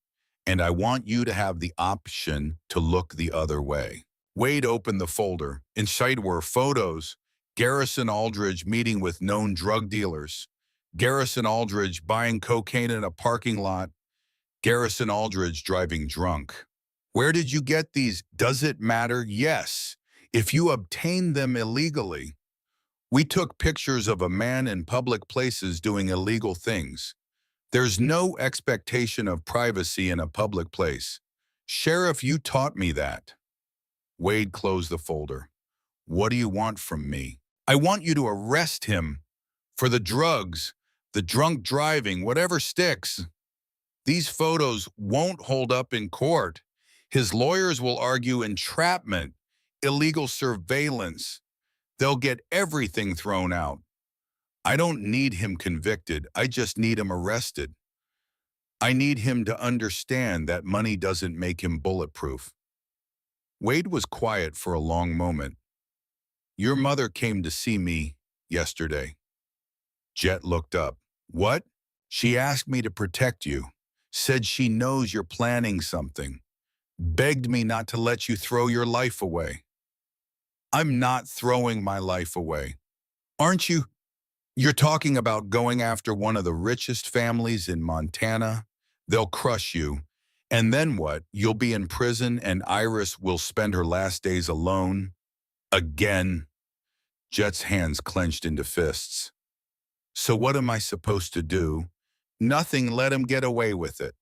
and I want you to have the option to look the other way. Wade opened the folder. Inside were photos. Garrison Aldridge meeting with known drug dealers. Garrison Aldridge buying cocaine in a parking lot. Garrison Aldridge driving drunk. Where did you get these? Does it matter? Yes. If you obtained them illegally. We took pictures of a man in public places doing illegal things. There's no expectation of privacy in a public place. Sheriff, you taught me that. Wade closed the folder. What do you want from me? I want you to arrest him for the drugs, the drunk driving, whatever sticks. These photos won't hold up in court. His lawyers will argue entrapment, illegal surveillance. They'll get everything thrown out. I don't need him convicted. I just need him arrested. I need him to understand that money doesn't make him bulletproof. Wade was quiet for a long moment. Your mother came to see me yesterday. Jet looked up. What? She asked me to protect you. Said she knows you're planning something. Begged me not to let you throw your life away. I'm not throwing my life away. Aren't you? You're talking about going after one of the richest families in Montana. They'll crush you. And then what? You'll be in prison and Iris will spend her last days alone? Again? Jet's hands clenched into fists. So what am I supposed to do? Nothing, let him get away with it.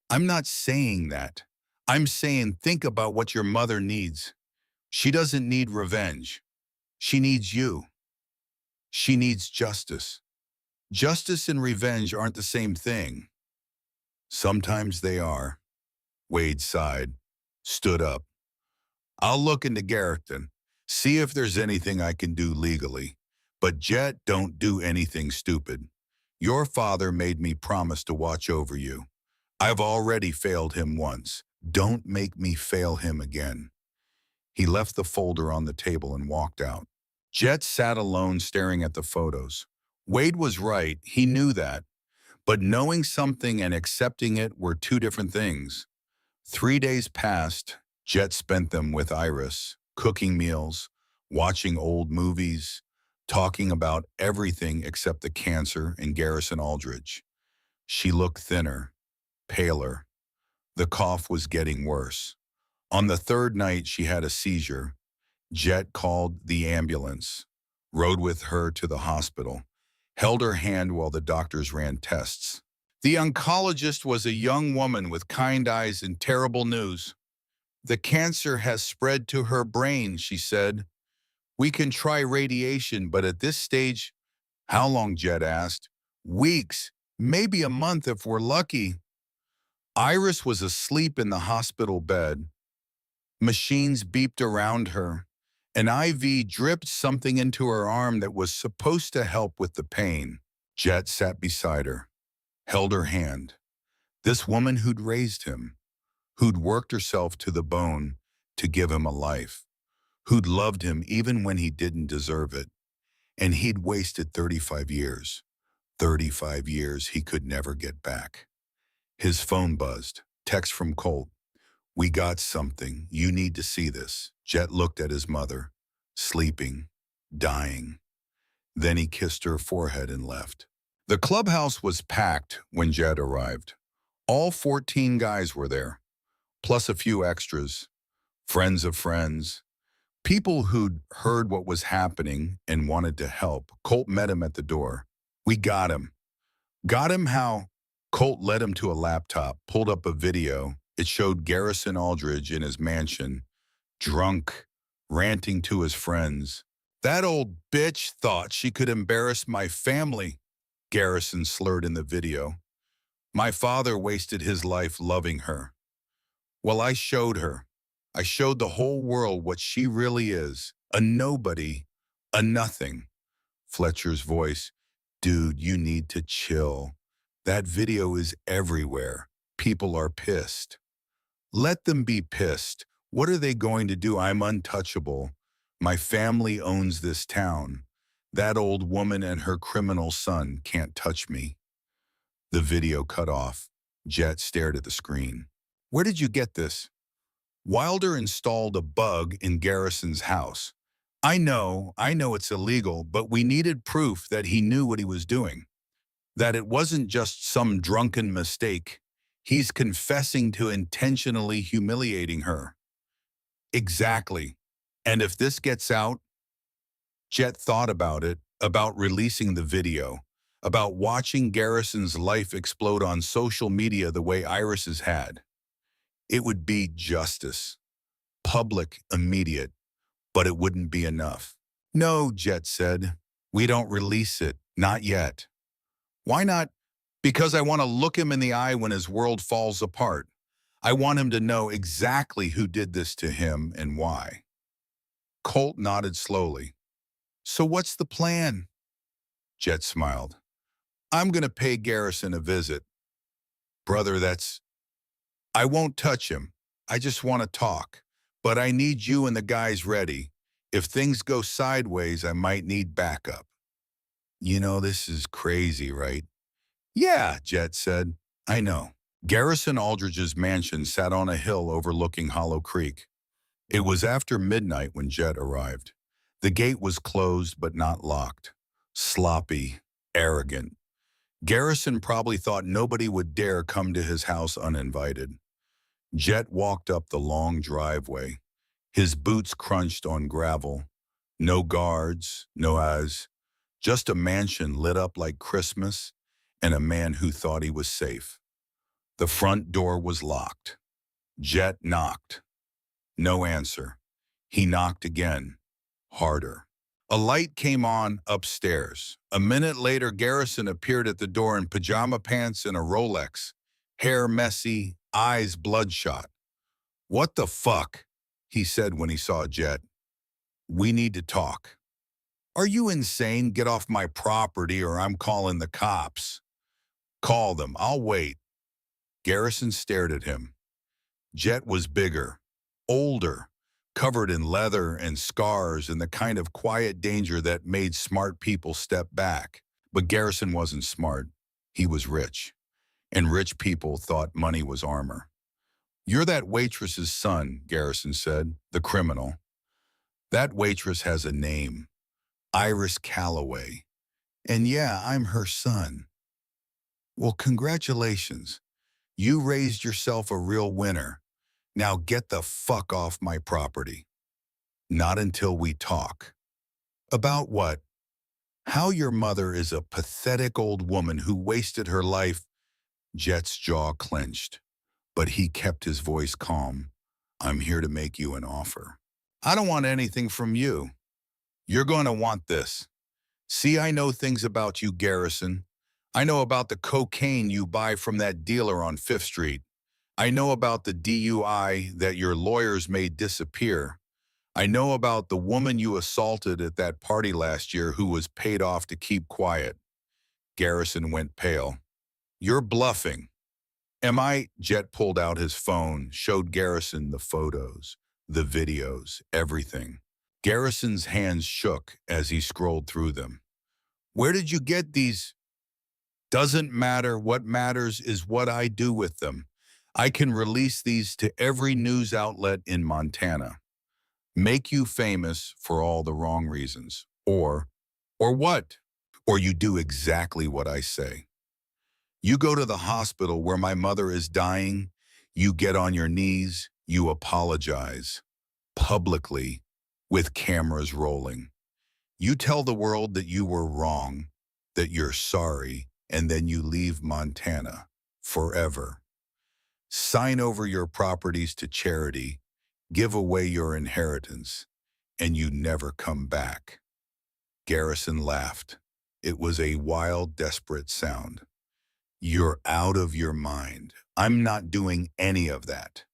I'm not saying that. I'm saying think about what your mother needs. She doesn't need revenge. She needs you. She needs justice. Justice and revenge aren't the same thing. Sometimes they are. Wade sighed, stood up. I'll look into Garreton, see if there's anything I can do legally. But Jet, don't do anything stupid. Your father made me promise to watch over you. I've already failed him once. Don't make me fail him again. He left the folder on the table and walked out. Jet sat alone staring at the photos. Wade was right, he knew that. But knowing something and accepting it were two different things. 3 days passed. Jet spent them with Iris, cooking meals, watching old movies, talking about everything except the cancer and Garrison Aldridge. She looked thinner, paler. The cough was getting worse. On the third night, she had a seizure. Jet called the ambulance, rode with her to the hospital, held her hand while the doctors ran tests. The oncologist was a young woman with kind eyes and terrible news. The cancer has spread to her brain, she said. We can try radiation, but at this stage, how long, Jet asked? Weeks, maybe a month if we're lucky. Iris was asleep in the hospital bed. Machines beeped around her. An IV dripped something into her arm that was supposed to help with the pain. Jet sat beside her, held her hand. This woman who'd raised him, who'd worked herself to the bone to give him a life, who'd loved him even when he didn't deserve it. And he'd wasted 35 years. 35 years he could never get back. His phone buzzed. Text from Colt. We got something. You need to see this. Jet looked at his mother, sleeping, dying. Then he kissed her forehead and left. The clubhouse was packed when Jet arrived. All 14 guys were there, plus a few extras, friends of friends, people who'd heard what was happening and wanted to help. Colt met him at the door. We got him. Got him how? Colt led him to a laptop, pulled up a video. It showed Garrison Aldridge in his mansion, drunk, ranting to his friends. That old bitch thought she could embarrass my family, Garrison slurred in the video. My father wasted his life loving her. Well, I showed her. I showed the whole world what she really is. A nobody, a nothing. Fletcher's voice. Dude, you need to chill. That video is everywhere. People are pissed. Let them be pissed. What are they going to do? I'm untouchable. My family owns this town. That old woman and her criminal son can't touch me. The video cut off. Jet stared at the screen. Where did you get this? Wilder installed a bug in Garrison's house. I know it's illegal, but we needed proof that he knew what he was doing. That it wasn't just some drunken mistake. He's confessing to intentionally humiliating her. Exactly. And if this gets out, Jet thought about it, about releasing the video, about watching Garrison's life explode on social media the way Iris's had. It would be justice, public, immediate, but it wouldn't be enough. No, Jet said, we don't release it, not yet. Why not? Because I want to look him in the eye when his world falls apart. I want him to know exactly who did this to him and why. Colt nodded slowly. So what's the plan? Jet smiled. I'm going to pay Garrison a visit. Brother, I won't touch him. I just want to talk. But I need you and the guys ready. If things go sideways, I might need backup. You know, this is crazy, right? Yeah, Jet said. I know. Garrison Aldridge's mansion sat on a hill overlooking Hollow Creek. It was after midnight when Jet arrived. The gate was closed but not locked. Sloppy, arrogant. Garrison probably thought nobody would dare come to his house uninvited. Jet walked up the long driveway. His boots crunched on gravel. No guards, no eyes. Just a mansion lit up like Christmas and a man who thought he was safe. The front door was locked. Jet knocked. No answer. He knocked again, harder. A light came on upstairs. A minute later, Garrison appeared at the door in pajama pants and a Rolex, hair messy, eyes bloodshot. What the fuck? He said when he saw Jet. We need to talk. Are you insane? Get off my property or I'm calling the cops. Call them. I'll wait. Garrison stared at him. Jet was bigger, older, covered in leather and scars and the kind of quiet danger that made smart people step back. But Garrison wasn't smart. He was rich. And rich people thought money was armor. You're that waitress's son, Garrison said, the criminal. That waitress has a name, Iris Calloway. And yeah, I'm her son. Well, congratulations. You raised yourself a real winner. Now get the fuck off my property. Not until we talk. About what? How your mother is a pathetic old woman who wasted her life. Jet's jaw clenched, but he kept his voice calm. I'm here to make you an offer. I don't want anything from you. You're going to want this. See, I know things about you, Garrison. I know about the cocaine you buy from that dealer on Fifth Street. I know about the DUI that your lawyers made disappear. I know about the woman you assaulted at that party last year who was paid off to keep quiet. Garrison went pale. You're bluffing. Am I? Jet pulled out his phone, showed Garrison the photos, the videos, everything. Garrison's hands shook as he scrolled through them. Where did you get these? Doesn't matter. What matters is what I do with them. I can release these to every news outlet in Montana. Make you famous for all the wrong reasons. Or what? Or you do exactly what I say. You go to the hospital where my mother is dying, you get on your knees, you apologize. Publicly, with cameras rolling. You tell the world that you were wrong, that you're sorry, and then you leave Montana forever. Sign over your properties to charity, give away your inheritance, and you never come back. Garrison laughed. It was a wild, desperate sound. You're out of your mind. I'm not doing any of that.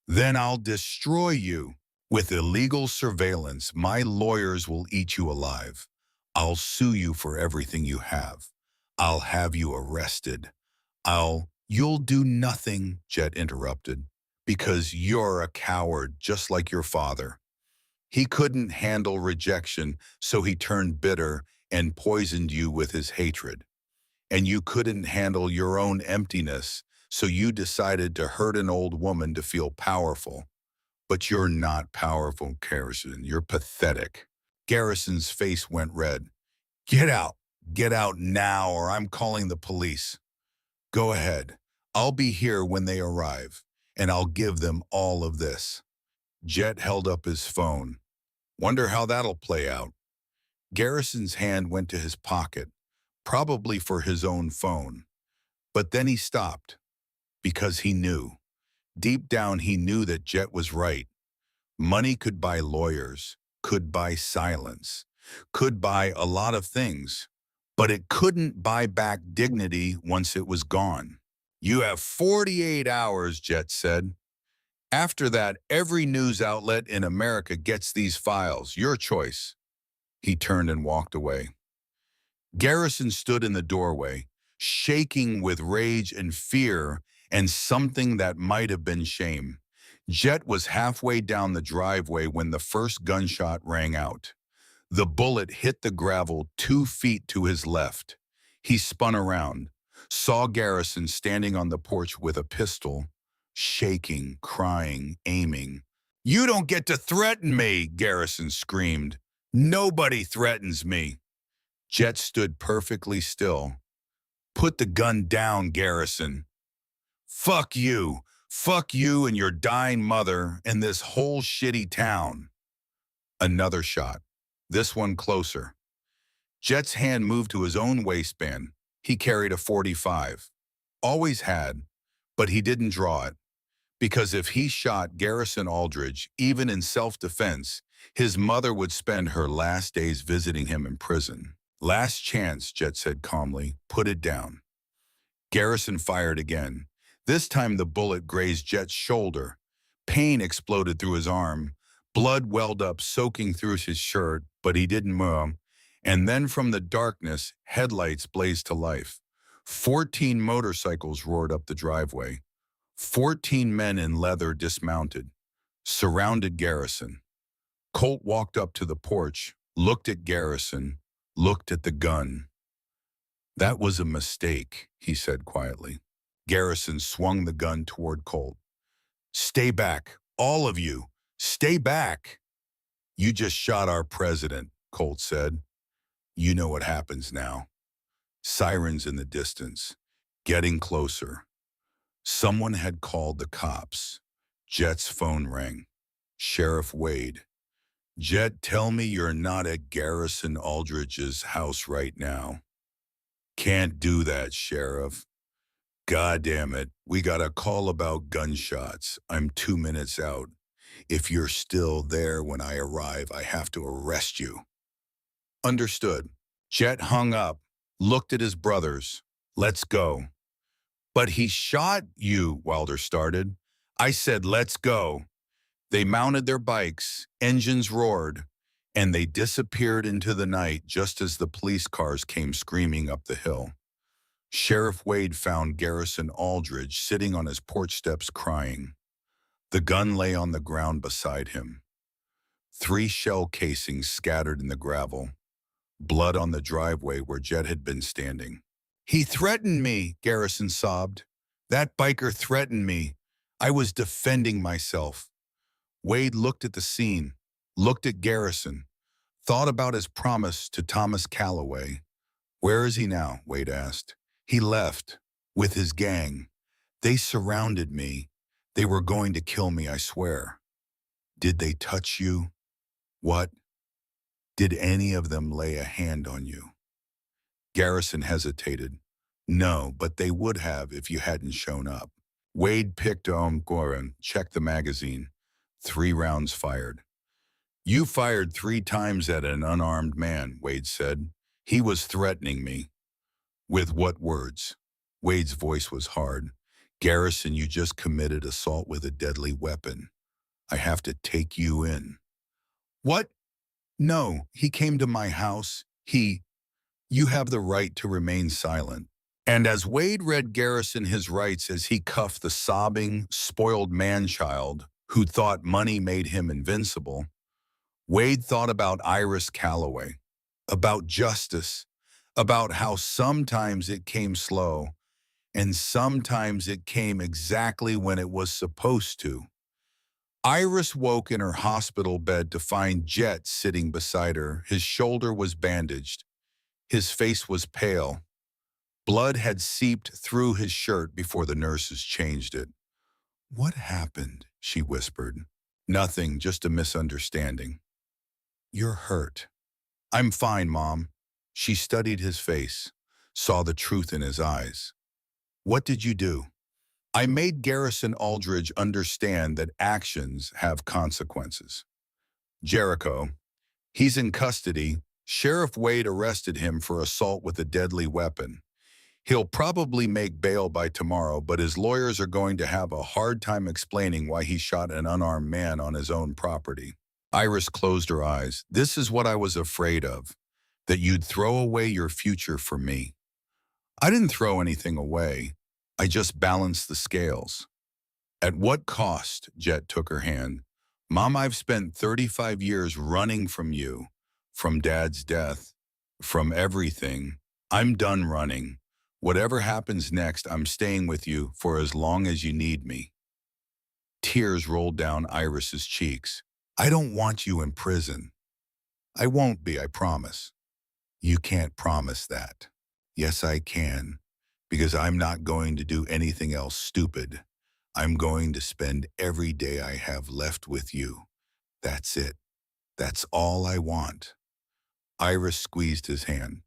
Then I'll destroy you. With illegal surveillance, my lawyers will eat you alive. I'll sue you for everything you have. I'll have you arrested. You'll do nothing, Jet interrupted, because you're a coward just like your father. He couldn't handle rejection, so he turned bitter and poisoned you with his hatred. And you couldn't handle your own emptiness, so you decided to hurt an old woman to feel powerful. But you're not powerful, Garrison. You're pathetic. Garrison's face went red. Get out. Get out now, or I'm calling the police. Go ahead. I'll be here when they arrive, and I'll give them all of this. Jet held up his phone. Wonder how that'll play out. Garrison's hand went to his pocket, probably for his own phone. But then he stopped, because he knew. Deep down, he knew that Jet was right. Money could buy lawyers, could buy silence, could buy a lot of things, but it couldn't buy back dignity once it was gone. You have 48 hours, Jet said. After that, every news outlet in America gets these files. Your choice. He turned and walked away. Garrison stood in the doorway, shaking with rage and fear and something that might have been shame. Jet was halfway down the driveway when the first gunshot rang out. The bullet hit the gravel 2 feet to his left. He spun around, saw Garrison standing on the porch with a pistol, shaking, crying, aiming. "You don't get to threaten me," Garrison screamed. "Nobody threatens me." Jet stood perfectly still. "Put the gun down, Garrison." "Fuck you. Fuck you and your dying mother and this whole shitty town." Another shot, this one closer. Jet's hand moved to his own waistband. He carried a .45. Always had, but he didn't draw it. Because if he shot Garrison Aldridge, even in self-defense, his mother would spend her last days visiting him in prison. "Last chance," Jet said calmly. "Put it down." Garrison fired again. This time the bullet grazed Jet's shoulder. Pain exploded through his arm. Blood welled up, soaking through his shirt, but he didn't move. And then from the darkness, headlights blazed to life. 14 motorcycles roared up the driveway. 14 men in leather dismounted, surrounded Garrison. Colt walked up to the porch, looked at Garrison, looked at the gun. "That was a mistake," he said quietly. Garrison swung the gun toward Colt. "Stay back, all of you, stay back." "You just shot our president," Colt said. "You know what happens now." Sirens in the distance, getting closer. Someone had called the cops. Jet's phone rang. "Sheriff Wade." "Jet, tell me you're not at Garrison Aldridge's house right now." "Can't do that, Sheriff." "God damn it, we got a call about gunshots. I'm 2 minutes out. If you're still there when I arrive, I have to arrest you." "Understood." Jet hung up, looked at his brothers. "Let's go." "But he shot you," Wilder started. "I said, let's go." They mounted their bikes, engines roared, and they disappeared into the night just as the police cars came screaming up the hill. Sheriff Wade found Garrison Aldridge sitting on his porch steps crying. The gun lay on the ground beside him. 3 shell casings scattered in the gravel. Blood on the driveway where Jet had been standing. "He threatened me," Garrison sobbed. "That biker threatened me. I was defending myself." Wade looked at the scene, looked at Garrison, thought about his promise to Thomas Calloway. "Where is he now?" Wade asked. "He left, with his gang. They surrounded me. They were going to kill me, I swear." "Did they touch you?" "What? Did any of them lay a hand on you?" Garrison hesitated. "No, but they would have if you hadn't shown up." Wade picked Goran, checked the magazine. 3 rounds fired. "You fired 3 times at an unarmed man," Wade said. "He was threatening me." "With what words?" Wade's voice was hard. "Garrison, you just committed assault with a deadly weapon. I have to take you in." "What?" "No, he came to my house. You have the right to remain silent." And as Wade read Garrison his rights as he cuffed the sobbing, spoiled man-child who thought money made him invincible, Wade thought about Iris Calloway, about justice, about how sometimes it came slow, and sometimes it came exactly when it was supposed to. Iris woke in her hospital bed to find Jet sitting beside her. His shoulder was bandaged. His face was pale. Blood had seeped through his shirt before the nurses changed it. "What happened?" she whispered. "Nothing, just a misunderstanding." "You're hurt." I'm fine, Mom. She studied his face, saw the truth in his eyes. What did you do? I made Garrison Aldridge understand that actions have consequences. Jericho, he's in custody. Sheriff Wade arrested him for assault with a deadly weapon. He'll probably make bail by tomorrow, but his lawyers are going to have a hard time explaining why he shot an unarmed man on his own property. Iris closed her eyes. This is what I was afraid of, that you'd throw away your future for me. I didn't throw anything away. I just balanced the scales. At what cost? Jet took her hand. Mom, I've spent 35 years running from you, from Dad's death, from everything. I'm done running. Whatever happens next, I'm staying with you for as long as you need me. Tears rolled down Iris's cheeks. I don't want you in prison. I won't be, I promise. You can't promise that. Yes, I can, because I'm not going to do anything else stupid. I'm going to spend every day I have left with you. That's it. That's all I want. Iris squeezed his hand.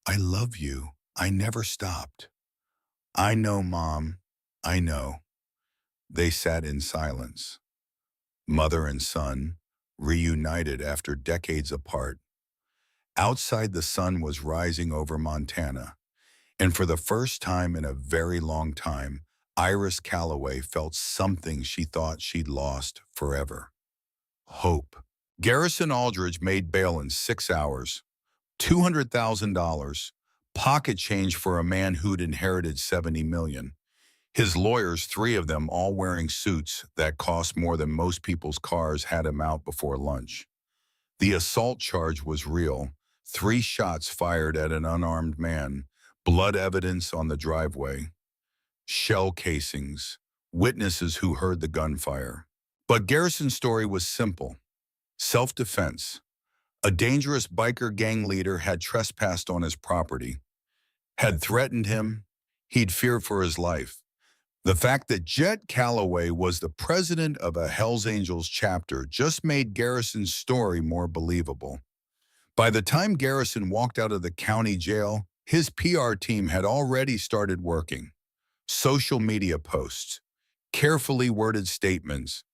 I love you. I never stopped. I know, Mom. I know. They sat in silence. Mother and son, reunited after decades apart. Outside, the sun was rising over Montana, and for the first time in a very long time, Iris Calloway felt something she thought she'd lost forever. Hope. Garrison Aldridge made bail in 6 hours. $200,000, pocket change for a man who'd inherited $70 million. His lawyers, 3 of them, all wearing suits that cost more than most people's cars, had him out before lunch. The assault charge was real. 3 shots fired at an unarmed man, blood evidence on the driveway, shell casings, witnesses who heard the gunfire. But Garrison's story was simple. Self-defense. A dangerous biker gang leader had trespassed on his property, had threatened him. He'd feared for his life. The fact that Jet Calloway was the president of a Hells Angels chapter just made Garrison's story more believable. By the time Garrison walked out of the county jail, his PR team had already started working. Social media posts, carefully worded statements,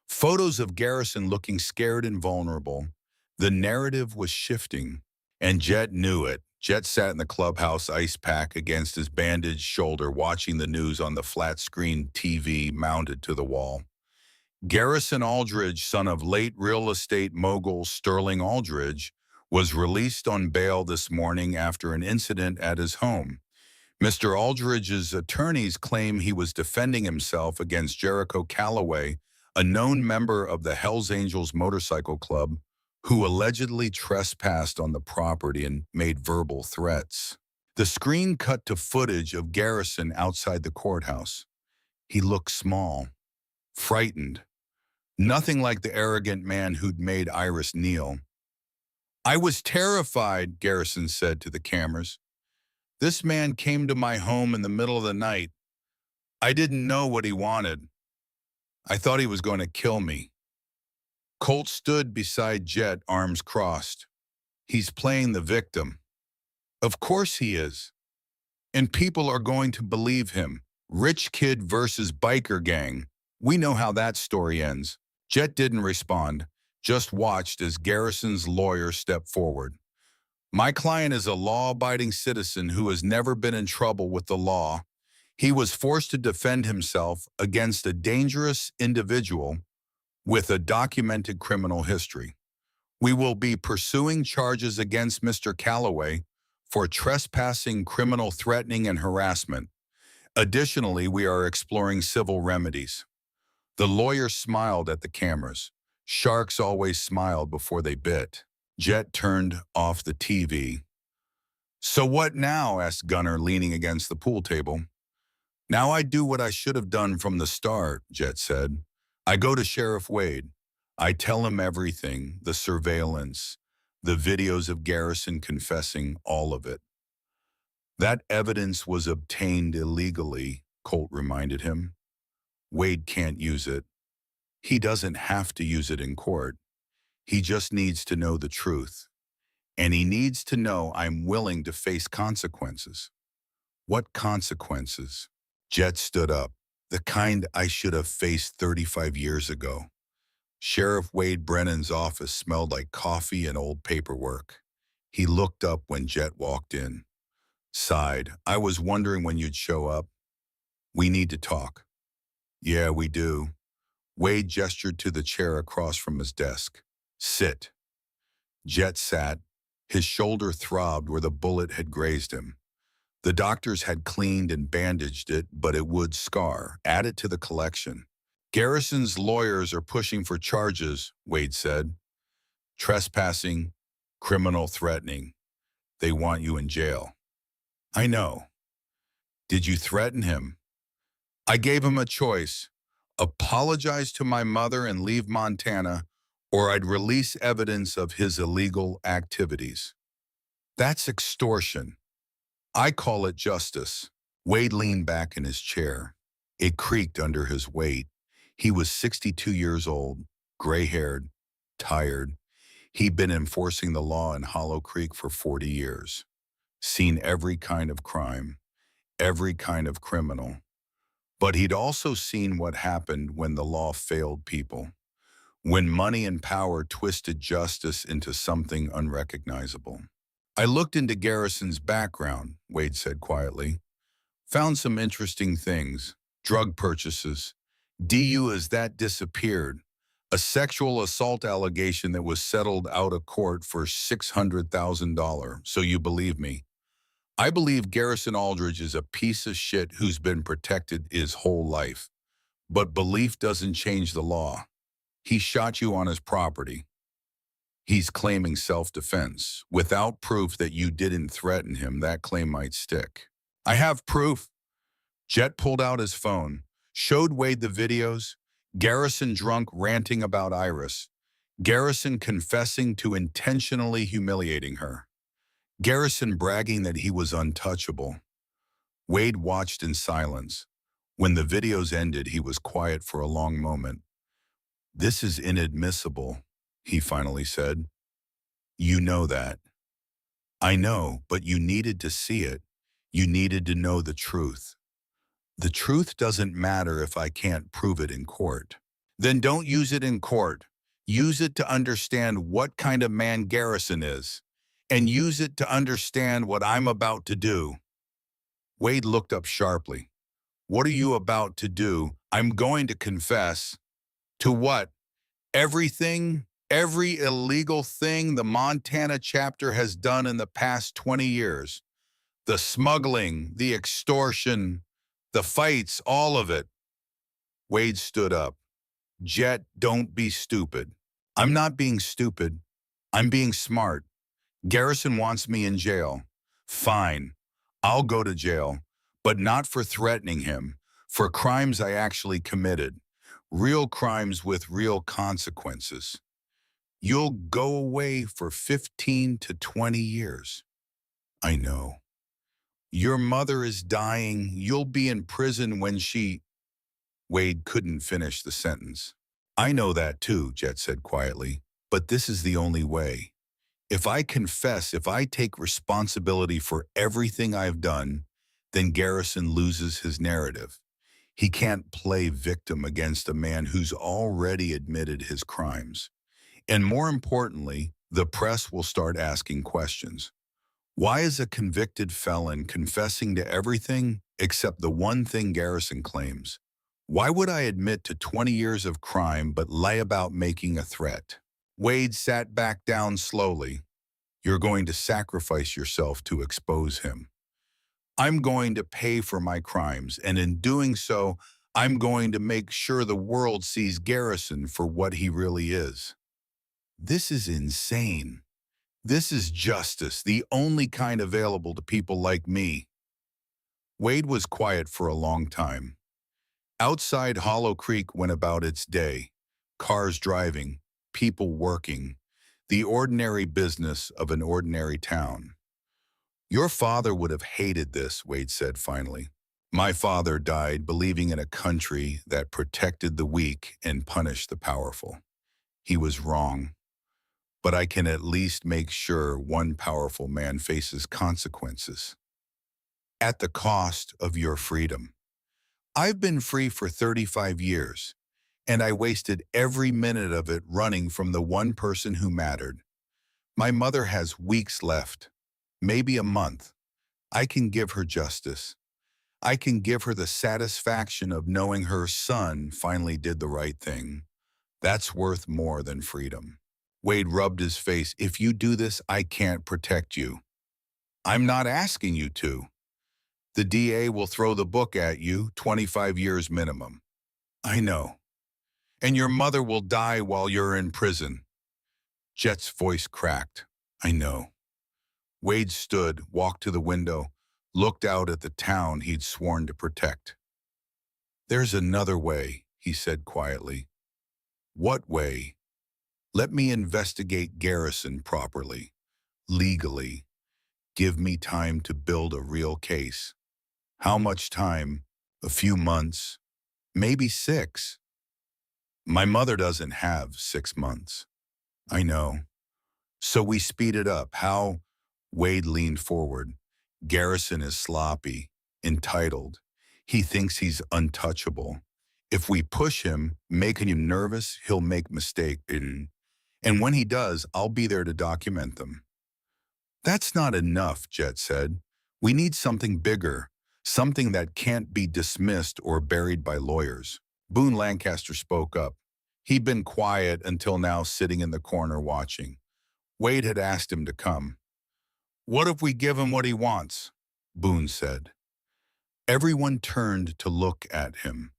photos of Garrison looking scared and vulnerable. The narrative was shifting, and Jet knew it. Jet sat in the clubhouse ice pack against his bandaged shoulder, watching the news on the flat-screen TV mounted to the wall. Garrison Aldridge, son of late real estate mogul Sterling Aldridge, was released on bail this morning after an incident at his home. Mr. Aldridge's attorneys claim he was defending himself against Jericho Calloway, a known member of the Hells Angels motorcycle club, who allegedly trespassed on the property and made verbal threats. The screen cut to footage of Garrison outside the courthouse. He looked small, frightened, nothing like the arrogant man who'd made Iris kneel. I was terrified, Garrison said to the cameras. This man came to my home in the middle of the night. I didn't know what he wanted. I thought he was going to kill me. Colt stood beside Jet, arms crossed. He's playing the victim. Of course he is. And people are going to believe him. Rich kid versus biker gang. We know how that story ends. Jet didn't respond, just watched as Garrison's lawyer stepped forward. My client is a law-abiding citizen who has never been in trouble with the law. He was forced to defend himself against a dangerous individual with a documented criminal history. We will be pursuing charges against Mr. Calloway for trespassing, criminal threatening, and harassment. Additionally, we are exploring civil remedies. The lawyer smiled at the cameras. Sharks always smiled before they bit. Jet turned off the TV. So what now? Asked Gunner, leaning against the pool table. Now I do what I should have done from the start, Jet said. I go to Sheriff Wade. I tell him everything, the surveillance, the videos of Garrison confessing, all of it. That evidence was obtained illegally, Colt reminded him. Wade can't use it. He doesn't have to use it in court. He just needs to know the truth. And he needs to know I'm willing to face consequences. What consequences? Jet stood up. The kind I should have faced 35 years ago. Sheriff Wade Brennan's office smelled like coffee and old paperwork. He looked up when Jet walked in. Sighed. I was wondering when you'd show up. We need to talk. Yeah, we do. Wade gestured to the chair across from his desk. Sit. Jet sat. His shoulder throbbed where the bullet had grazed him. The doctors had cleaned and bandaged it, but it would scar. Add it to the collection. Garrison's lawyers are pushing for charges, Wade said. Trespassing, criminal threatening. They want you in jail. I know. Did you threaten him? I gave him a choice. Apologize to my mother and leave Montana, or I'd release evidence of his illegal activities. That's extortion. I call it justice. Wade leaned back in his chair. It creaked under his weight. He was 62 years old, gray-haired, tired. He'd been enforcing the law in Hollow Creek for 40 years. Seen every kind of crime, every kind of criminal. But he'd also seen what happened when the law failed people, when money and power twisted justice into something unrecognizable. I looked into Garrison's background, Wade said quietly. Found some interesting things. Drug purchases. DU as that disappeared. A sexual assault allegation that was settled out of court for $600,000. So you believe me. I believe Garrison Aldridge is a piece of shit who's been protected his whole life. But belief doesn't change the law. He shot you on his property. He's claiming self-defense. Without proof that you didn't threaten him, that claim might stick. I have proof. Jet pulled out his phone, showed Wade the videos. Garrison drunk ranting about Iris. Garrison confessing to intentionally humiliating her. Garrison bragging that he was untouchable. Wade watched in silence. When the videos ended, he was quiet for a long moment. This is inadmissible, he finally said. You know that. I know, but you needed to see it. You needed to know the truth. The truth doesn't matter if I can't prove it in court. Then don't use it in court. Use it to understand what kind of man Garrison is. And use it to understand what I'm about to do. Wade looked up sharply. What are you about to do? I'm going to confess. To what? Everything, every illegal thing the Montana chapter has done in the past 20 years. The smuggling, the extortion, the fights, all of it. Wade stood up. Jet, don't be stupid. I'm not being stupid. I'm being smart. Garrison wants me in jail. Fine. I'll go to jail, but not for threatening him, for crimes I actually committed. Real crimes with real consequences. You'll go away for 15 to 20 years. I know. Your mother is dying. You'll be in prison when she... Wade couldn't finish the sentence. I know that too, Jet said quietly, but this is the only way. If I confess, if I take responsibility for everything I've done, then Garrison loses his narrative. He can't play victim against a man who's already admitted his crimes. And more importantly, the press will start asking questions. Why is a convicted felon confessing to everything except the one thing Garrison claims? Why would I admit to 20 years of crime but lie about making a threat? Wade sat back down slowly. You're going to sacrifice yourself to expose him. I'm going to pay for my crimes, and in doing so, I'm going to make sure the world sees Garrison for what he really is. This is insane. This is justice, the only kind available to people like me. Wade was quiet for a long time. Outside, Hollow Creek went about its day. Cars driving, people working, the ordinary business of an ordinary town. Your father would have hated this, Wade said finally. My father died believing in a country that protected the weak and punished the powerful. He was wrong. but I can at least make sure one powerful man faces consequences. At the cost of your freedom. I've been free for 35 years, and I wasted every minute of it running from the one person who mattered. My mother has weeks left, maybe a month. I can give her justice. I can give her the satisfaction of knowing her son finally did the right thing. That's worth more than freedom. Wade rubbed his face. If you do this, I can't protect you. I'm not asking you to. The DA will throw the book at you, 25 years minimum. I know. And your mother will die while you're in prison. Jet's voice cracked. I know. Wade stood, walked to the window, looked out at the town he'd sworn to protect. There's another way, he said quietly. What way? Let me investigate Garrison properly, legally. Give me time to build a real case. How much time? A few months? Maybe 6. My mother doesn't have 6 months. I know. So we speed it up. How? Wade leaned forward. Garrison is sloppy, entitled. He thinks he's untouchable. If we push him, making him nervous, he'll make mistakes. And when he does, I'll be there to document them. That's not enough, Jet said. We need something bigger, something that can't be dismissed or buried by lawyers. Boone Lancaster spoke up. He'd been quiet until now, sitting in the corner watching. Wade had asked him to come. What if we give him what he wants? Boone said. Everyone turned to look at him.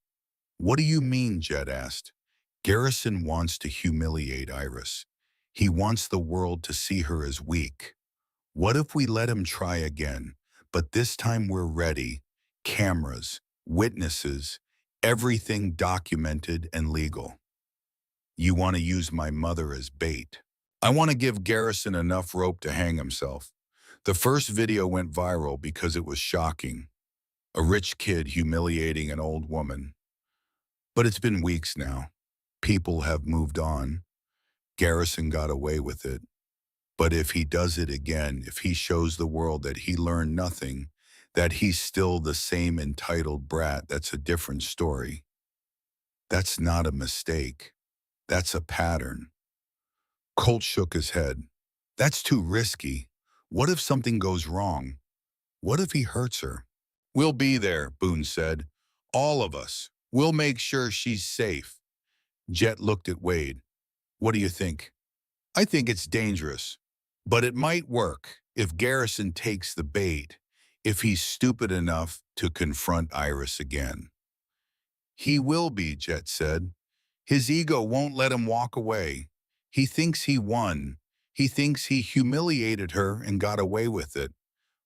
What do you mean? Jet asked. Garrison wants to humiliate Iris. He wants the world to see her as weak. What if we let him try again, but this time we're ready? Cameras, witnesses, everything documented and legal. You want to use my mother as bait. I want to give Garrison enough rope to hang himself. The first video went viral because it was shocking. A rich kid humiliating an old woman. But it's been weeks now. People have moved on. Garrison got away with it. But if he does it again, if he shows the world that he learned nothing, that he's still the same entitled brat, that's a different story. That's not a mistake. That's a pattern. Colt shook his head. That's too risky. What if something goes wrong? What if he hurts her? We'll be there, Boone said. All of us. We'll make sure she's safe. Jet looked at Wade. What do you think? I think it's dangerous. But it might work if Garrison takes the bait, if he's stupid enough to confront Iris again. He will be, Jet said. His ego won't let him walk away. He thinks he won. He thinks he humiliated her and got away with it.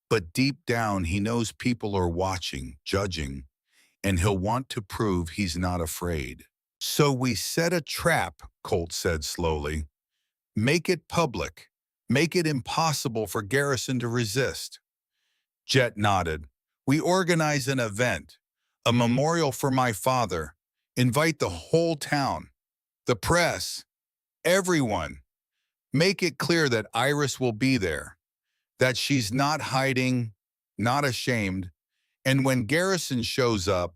But deep down, he knows people are watching, judging, and he'll want to prove he's not afraid. So we set a trap, Colt said slowly. Make it public. Make it impossible for Garrison to resist. Jet nodded. We organize an event, a memorial for my father. Invite the whole town, the press, everyone. Make it clear that Iris will be there, that she's not hiding, not ashamed. And when Garrison shows up,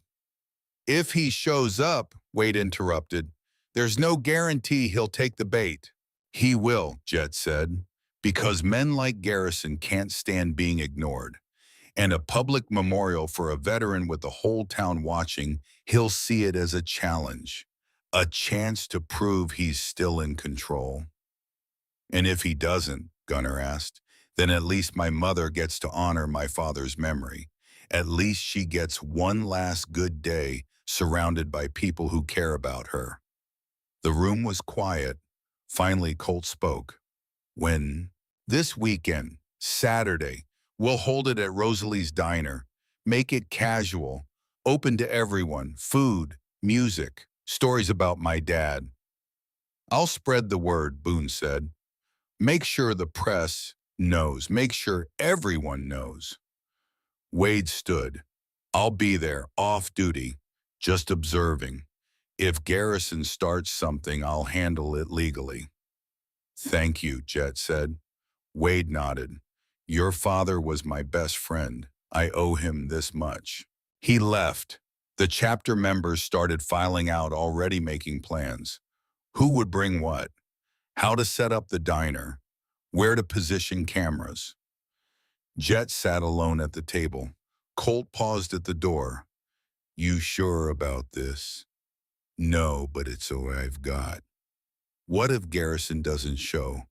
if he shows up, Wade interrupted, there's no guarantee he'll take the bait. He will, Jet said, because men like Garrison can't stand being ignored. And a public memorial for a veteran with the whole town watching, he'll see it as a challenge, a chance to prove he's still in control. And if he doesn't, Gunner asked, then at least my mother gets to honor my father's memory. At least she gets one last good day surrounded by people who care about her. The room was quiet. Finally, Colt spoke. When? This weekend, Saturday, we'll hold it at Rosalie's Diner. Make it casual, open to everyone, food, music, stories about my dad. I'll spread the word, Boone said. Make sure the press knows. Make sure everyone knows. Wade stood. I'll be there, off duty, just observing. If Garrison starts something, I'll handle it legally. Thank you, Jet said. Wade nodded. Your father was my best friend. I owe him this much. He left. The chapter members started filing out, already making plans. Who would bring what? How to set up the diner? Where to position cameras? Jet sat alone at the table. Colt paused at the door. You sure about this? No, but it's all I've got. What if Garrison doesn't show?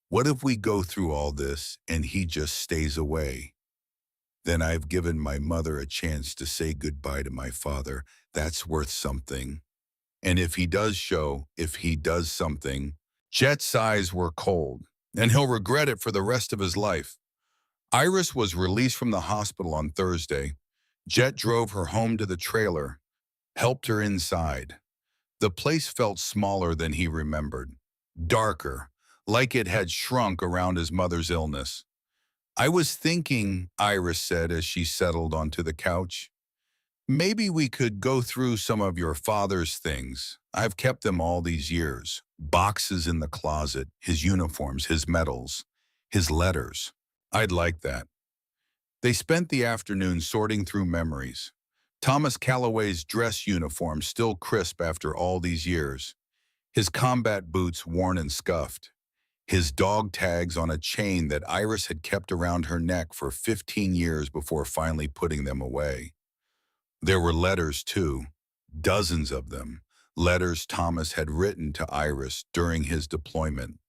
What if we go through all this and he just stays away? Then I've given my mother a chance to say goodbye to my father. That's worth something. And if he does show, if he does something, Jet's eyes were cold, and he'll regret it for the rest of his life. Iris was released from the hospital on Thursday. Jet drove her home to the trailer, helped her inside. The place felt smaller than he remembered, darker, like it had shrunk around his mother's illness. I was thinking, Iris said as she settled onto the couch, maybe we could go through some of your father's things. I've kept them all these years. Boxes in the closet, his uniforms, his medals, his letters. I'd like that. They spent the afternoon sorting through memories. Thomas Calloway's dress uniform still crisp after all these years. His combat boots worn and scuffed. His dog tags on a chain that Iris had kept around her neck for 15 years before finally putting them away. There were letters, too, dozens of them, letters Thomas had written to Iris during his deployment.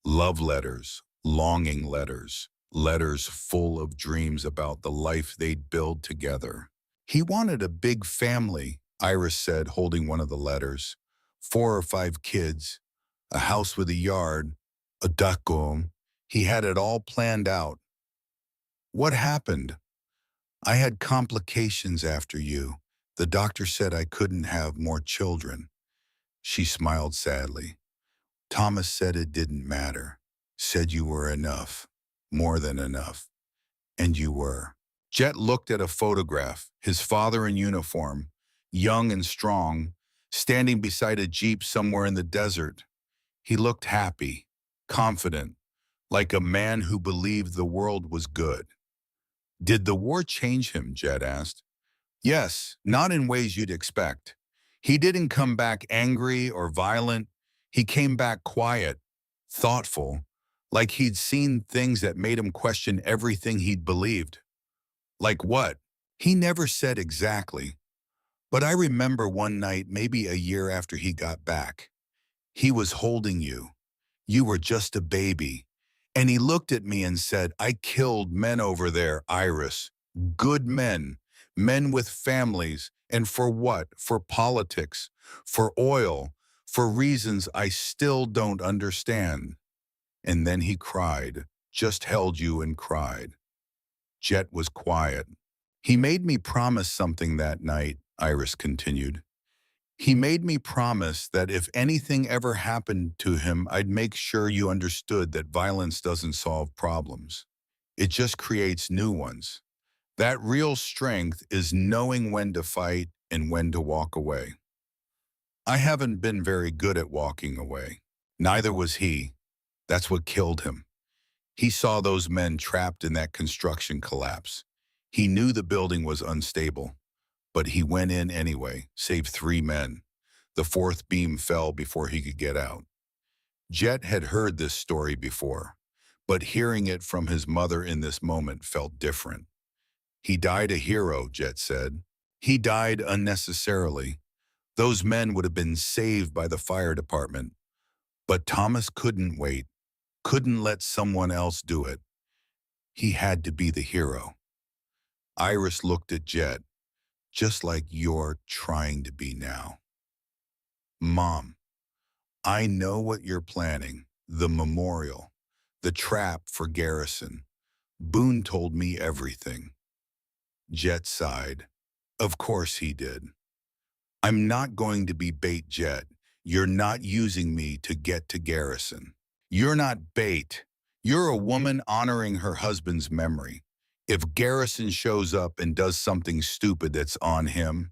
Love letters, longing letters, letters full of dreams about the life they'd build together. He wanted a big family, Iris said, holding one of the letters. 4 or 5 kids, a house with a yard, a duckgum. He had it all planned out. What happened? I had complications after you. The doctor said I couldn't have more children. She smiled sadly. Thomas said it didn't matter. Said you were enough. More than enough. And you were. Jet looked at a photograph, his father in uniform, young and strong, standing beside a jeep somewhere in the desert. He looked happy, confident, like a man who believed the world was good. Did the war change him? Jet asked. Yes, not in ways you'd expect. He didn't come back angry or violent. He came back quiet, thoughtful, like he'd seen things that made him question everything he'd believed. Like what? He never said exactly. But I remember one night, maybe a year after he got back. He was holding you. You were just a baby. And he looked at me and said, I killed men over there, Iris. Good men. Men with families. And for what? For politics. For oil. For reasons I still don't understand. And then he cried. Just held you and cried. Jet was quiet. He made me promise something that night, Iris continued. He made me promise that if anything ever happened to him, I'd make sure you understood that violence doesn't solve problems. It just creates new ones. That real strength is knowing when to fight and when to walk away. I haven't been very good at walking away. Neither was he. That's what killed him. He saw those men trapped in that construction collapse. He knew the building was unstable, but he went in anyway, saved 3 men. The 4th beam fell before he could get out. Jet had heard this story before, but hearing it from his mother in this moment felt different. He died a hero, Jet said. He died unnecessarily. Those men would have been saved by the fire department. But Thomas couldn't wait, couldn't let someone else do it. He had to be the hero. Iris looked at Jet, just like you're trying to be now. Mom, I know what you're planning, the memorial, the trap for Garrison. Boone told me everything. Jet sighed. Of course he did. I'm not going to be bait, Jet. You're not using me to get to Garrison. You're not bait. You're a woman honoring her husband's memory. If Garrison shows up and does something stupid, that's on him.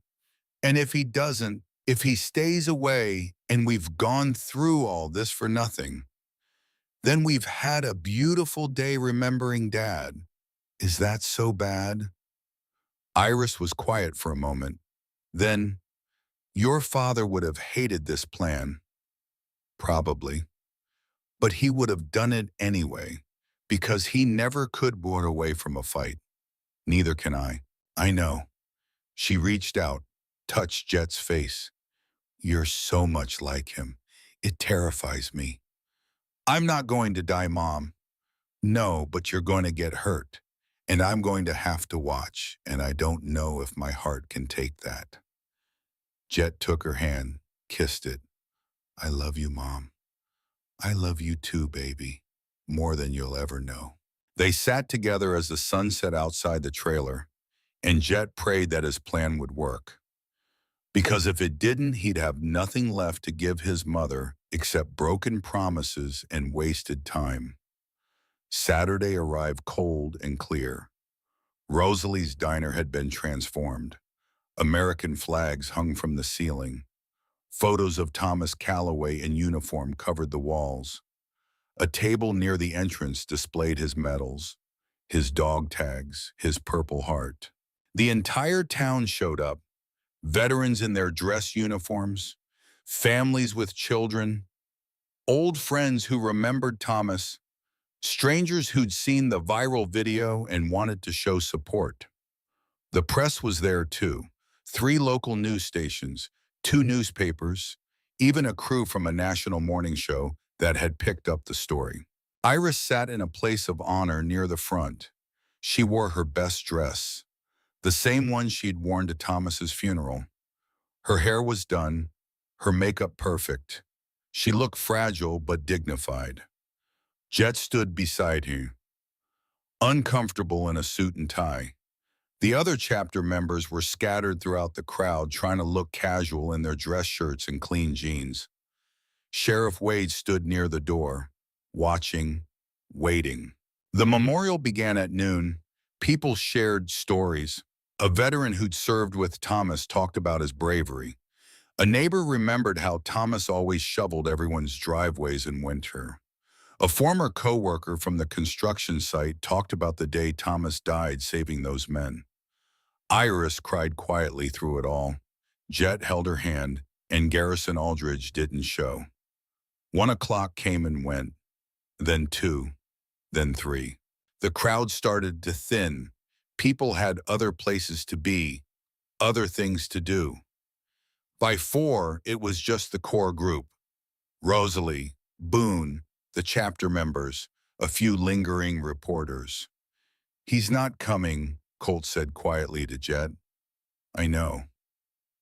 And if he doesn't, if he stays away and we've gone through all this for nothing. Then we've had a beautiful day remembering Dad. Is that so bad? Iris was quiet for a moment. Then, your father would have hated this plan, probably, but he would have done it anyway, because he never could run away from a fight. Neither can I. I know. She reached out, touched Jet's face. You're so much like him. It terrifies me. I'm not going to die, Mom. No, but you're going to get hurt. And I'm going to have to watch, and I don't know if my heart can take that. Jet took her hand, kissed it. I love you, Mom. I love you too, baby. More than you'll ever know. They sat together as the sun set outside the trailer, and Jet prayed that his plan would work. Because if it didn't, he'd have nothing left to give his mother except broken promises and wasted time. Saturday arrived cold and clear. Rosalie's diner had been transformed. American flags hung from the ceiling. Photos of Thomas Calloway in uniform covered the walls. A table near the entrance displayed his medals, his dog tags, his Purple Heart. The entire town showed up, veterans in their dress uniforms, families with children, old friends who remembered Thomas, strangers who'd seen the viral video and wanted to show support. The press was there too. 3 local news stations, 2 newspapers, even a crew from a national morning show that had picked up the story. Iris sat in a place of honor near the front. She wore her best dress, the same one she'd worn to Thomas's funeral. Her hair was done, her makeup perfect. She looked fragile but dignified. Jet stood beside her, uncomfortable in a suit and tie. The other chapter members were scattered throughout the crowd trying to look casual in their dress shirts and clean jeans. Sheriff Wade stood near the door, watching, waiting. The memorial began at noon. People shared stories. A veteran who'd served with Thomas talked about his bravery. A neighbor remembered how Thomas always shoveled everyone's driveways in winter. A former co-worker from the construction site talked about the day Thomas died saving those men. Iris cried quietly through it all. Jet held her hand, and Garrison Aldridge didn't show. 1 o'clock came and went, then 2, then 3. The crowd started to thin. People had other places to be, other things to do. By 4, it was just the core group. Rosalie, Boone, the chapter members, a few lingering reporters. He's not coming, Colt said quietly to Jet. I know.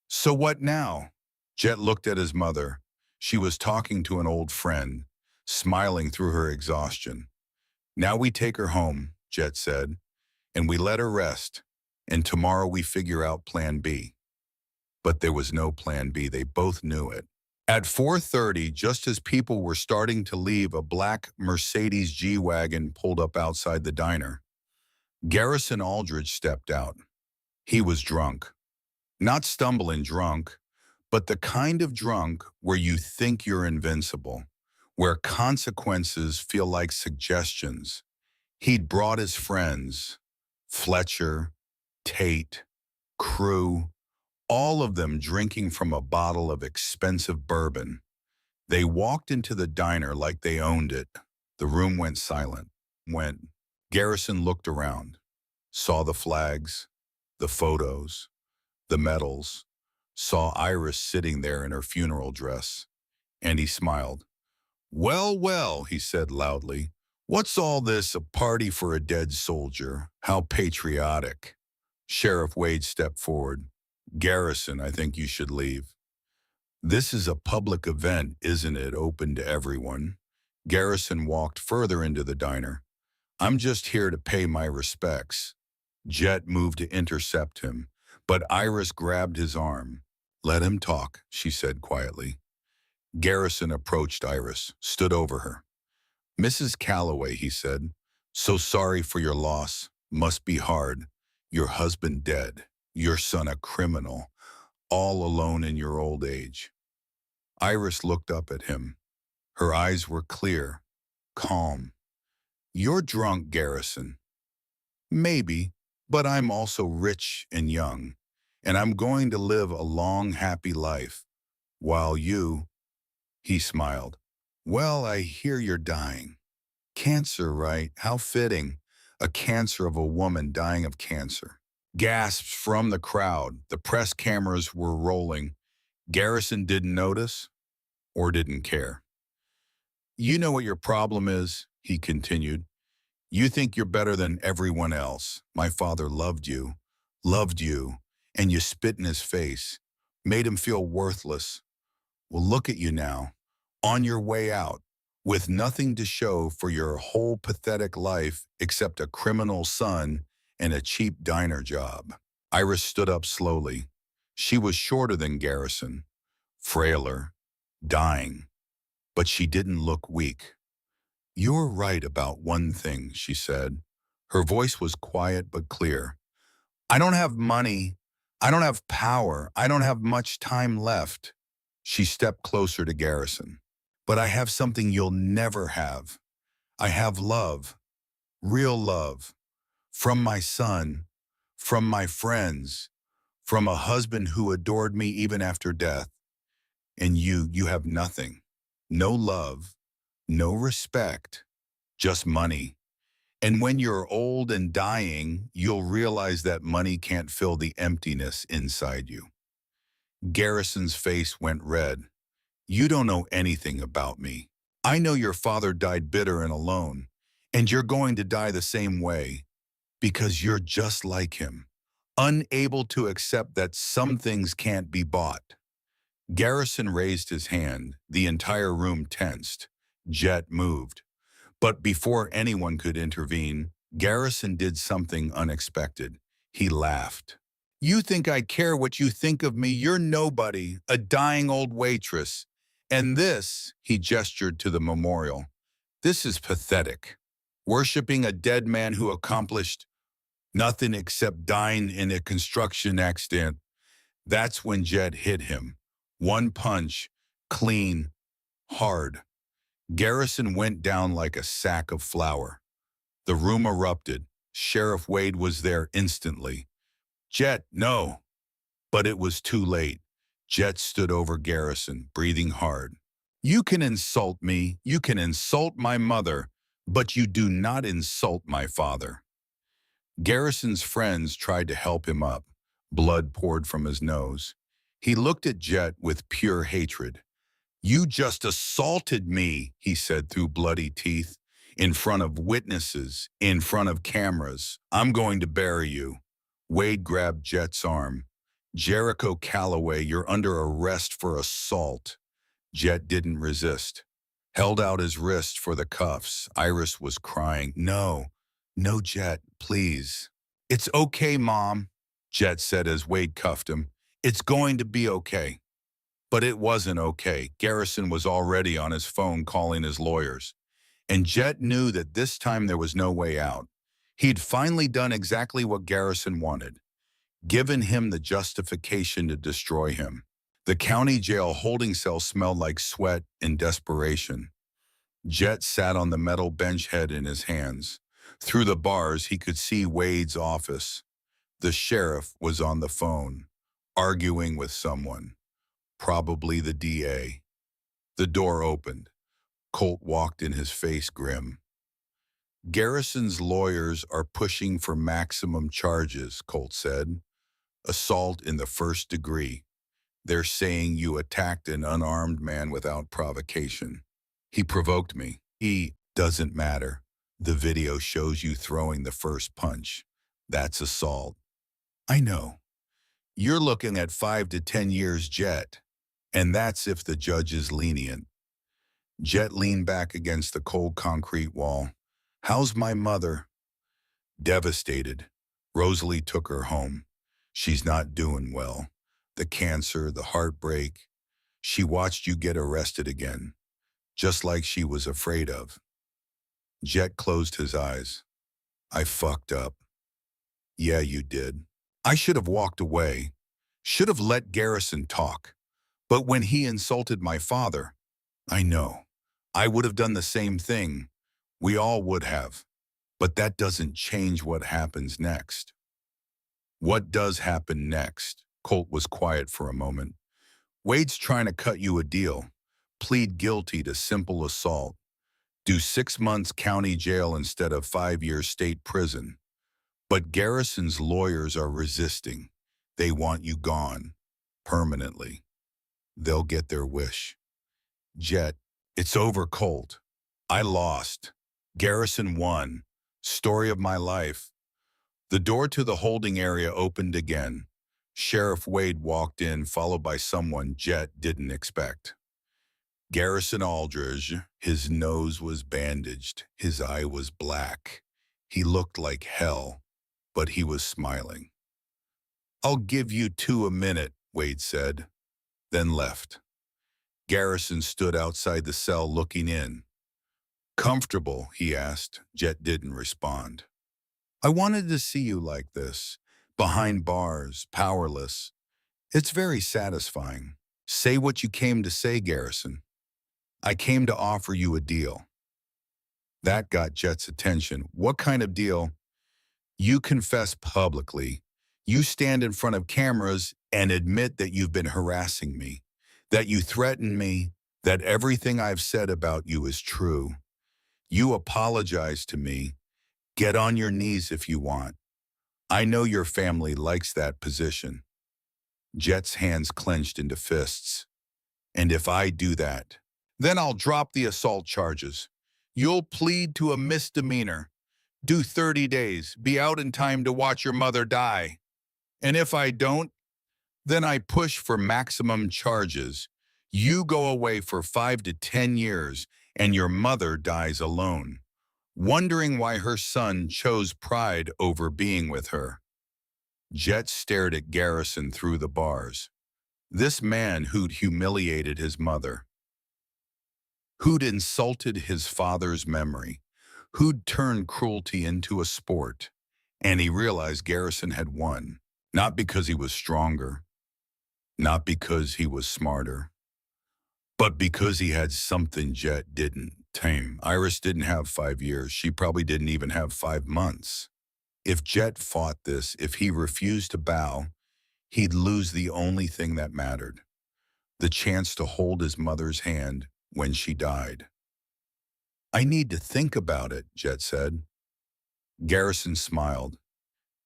So what now? Jet looked at his mother. She was talking to an old friend, smiling through her exhaustion. Now we take her home, Jet said, and we let her rest, and tomorrow we figure out plan B. But there was no plan B. They both knew it. At 4:30, just as people were starting to leave, a black Mercedes G-Wagon pulled up outside the diner. Garrison Aldridge stepped out. He was drunk. Not stumbling drunk, but the kind of drunk where you think you're invincible, where consequences feel like suggestions. He'd brought his friends, Fletcher, Tate, Crew, all of them drinking from a bottle of expensive bourbon. They walked into the diner like they owned it. The room went silent. Garrison looked around, saw the flags, the photos, the medals, saw Iris sitting there in her funeral dress, and he smiled. Well, well, he said loudly, what's all this, a party for a dead soldier? How patriotic. Sheriff Wade stepped forward. Garrison, I think you should leave. This is a public event, isn't it, open to everyone? Garrison walked further into the diner. I'm just here to pay my respects. Jet moved to intercept him, but Iris grabbed his arm. Let him talk, she said quietly. Garrison approached Iris, stood over her. Mrs. Calloway, he said, so sorry for your loss. Must be hard. Your husband dead, your son a criminal, all alone in your old age. Iris looked up at him. Her eyes were clear, calm. You're drunk, Garrison. Maybe, but I'm also rich and young, and I'm going to live a long, happy life. While you, he smiled. Well, I hear you're dying. Cancer, right? How fitting. A cancer of a woman dying of cancer. Gasps from the crowd. The press cameras were rolling. Garrison didn't notice or didn't care. You know what your problem is, he continued. You think you're better than everyone else. My father loved you, and you spit in his face, made him feel worthless. Well, look at you now, on your way out, with nothing to show for your whole pathetic life except a criminal son and a cheap diner job. Iris stood up slowly. She was shorter than Garrison, frailer, dying, but she didn't look weak. You're right about one thing, she said. Her voice was quiet but clear. I don't have money. I don't have power. I don't have much time left. She stepped closer to Garrison. But I have something you'll never have. I have love, real love, from my son, from my friends, from a husband who adored me even after death. And you have nothing. No love, no respect, just money. And when you're old and dying, you'll realize that money can't fill the emptiness inside you. Garrison's face went red. You don't know anything about me. I know your father died bitter and alone, and you're going to die the same way, because you're just like him, unable to accept that some things can't be bought. Garrison raised his hand. The entire room tensed. Jet moved. But before anyone could intervene, Garrison did something unexpected. He laughed. You think I care what you think of me? You're nobody, a dying old waitress. And this, he gestured to the memorial, this is pathetic. Worshipping a dead man who accomplished nothing except dying in a construction accident. That's when Jet hit him. One punch, clean, hard. Garrison went down like a sack of flour. The room erupted. Sheriff Wade was there instantly. Jet, no. But it was too late. Jet stood over Garrison, breathing hard. You can insult me, you can insult my mother, but you do not insult my father. Garrison's friends tried to help him up. Blood poured from his nose. He looked at Jet with pure hatred. You just assaulted me, he said through bloody teeth, in front of witnesses, in front of cameras. I'm going to bury you. Wade grabbed Jet's arm. Jericho Calloway, you're under arrest for assault. Jet didn't resist. Held out his wrist for the cuffs. Iris was crying. No, no, Jet, please. It's okay, Mom, Jet said as Wade cuffed him. It's going to be okay. But it wasn't okay. Garrison was already on his phone calling his lawyers. And Jet knew that this time there was no way out. He'd finally done exactly what Garrison wanted, given him the justification to destroy him. The county jail holding cell smelled like sweat and desperation. Jet sat on the metal bench head in his hands. Through the bars, he could see Wade's office. The sheriff was on the phone, arguing with someone. Probably the DA. The door opened. Colt walked in, his face grim. Garrison's lawyers are pushing for maximum charges, Colt said. Assault in the first degree. They're saying you attacked an unarmed man without provocation. He provoked me. He doesn't matter. The video shows you throwing the first punch. That's assault. I know. You're looking at 5 to 10 years, Jet. And that's if the judge is lenient. Jet leaned back against the cold concrete wall. How's my mother? Devastated. Rosalie took her home. She's not doing well. The cancer, the heartbreak. She watched you get arrested again, just like she was afraid of. Jet closed his eyes. I fucked up. Yeah, you did. I should have walked away. Should have let Garrison talk. But when he insulted my father, I know. I would have done the same thing. We all would have. But that doesn't change what happens next. What does happen next? Colt was quiet for a moment. Wade's trying to cut you a deal. Plead guilty to simple assault. Do 6 months county jail instead of 5 years state prison. But Garrison's lawyers are resisting. They want you gone. Permanently. They'll get their wish. Jet, it's over, Colt. I lost. Garrison won. Story of my life. The door to the holding area opened again. Sheriff Wade walked in, followed by someone Jet didn't expect. Garrison Aldridge, his nose was bandaged, his eye was black. He looked like hell, but he was smiling. I'll give you 2 a minute, Wade said, then left. Garrison stood outside the cell looking in. Comfortable, he asked. Jet didn't respond. I wanted to see you like this, behind bars, powerless. It's very satisfying. Say what you came to say, Garrison. I came to offer you a deal. That got Jet's attention. What kind of deal? You confess publicly. You stand in front of cameras and admit that you've been harassing me, that you threatened me, that everything I've said about you is true. You apologize to me. Get on your knees if you want. I know your family likes that position. Jet's hands clenched into fists. And if I do that, then I'll drop the assault charges. You'll plead to a misdemeanor. Do 30 days. Be out in time to watch your mother die. And if I don't, then I push for maximum charges. You go away for 5 to 10 years, and your mother dies alone, wondering why her son chose pride over being with her. Jet stared at Garrison through the bars. This man who'd humiliated his mother, who'd insulted his father's memory, who'd turned cruelty into a sport. And he realized Garrison had won, not because he was stronger, not because he was smarter, but because he had something Jet didn't. Tame. Iris didn't have 5 years. She probably didn't even have 5 months. If Jet fought this, if he refused to bow, he'd lose the only thing that mattered, the chance to hold his mother's hand when she died. I need to think about it, Jet said. Garrison smiled.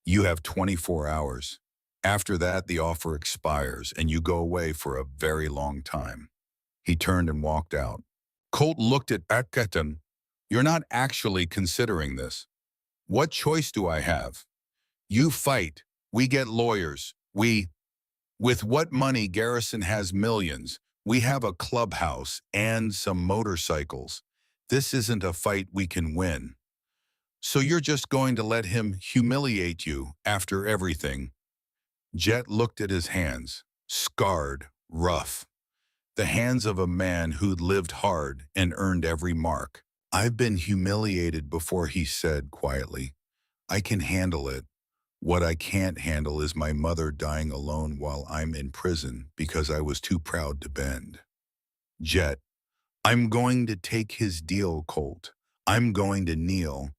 You have 24 hours. After that, the offer expires, and you go away for a very long time. He turned and walked out. Colt looked at Atketon. You're not actually considering this. What choice do I have? You fight. We get lawyers. With what money? Garrison has millions. We have a clubhouse and some motorcycles. This isn't a fight we can win. So you're just going to let him humiliate you after everything? Jet looked at his hands, scarred, rough. The hands of a man who'd lived hard and earned every mark. I've been humiliated before, he said quietly. I can handle it. What I can't handle is my mother dying alone while I'm in prison because I was too proud to bend. Jet, I'm going to take his deal, Colt. I'm going to kneel.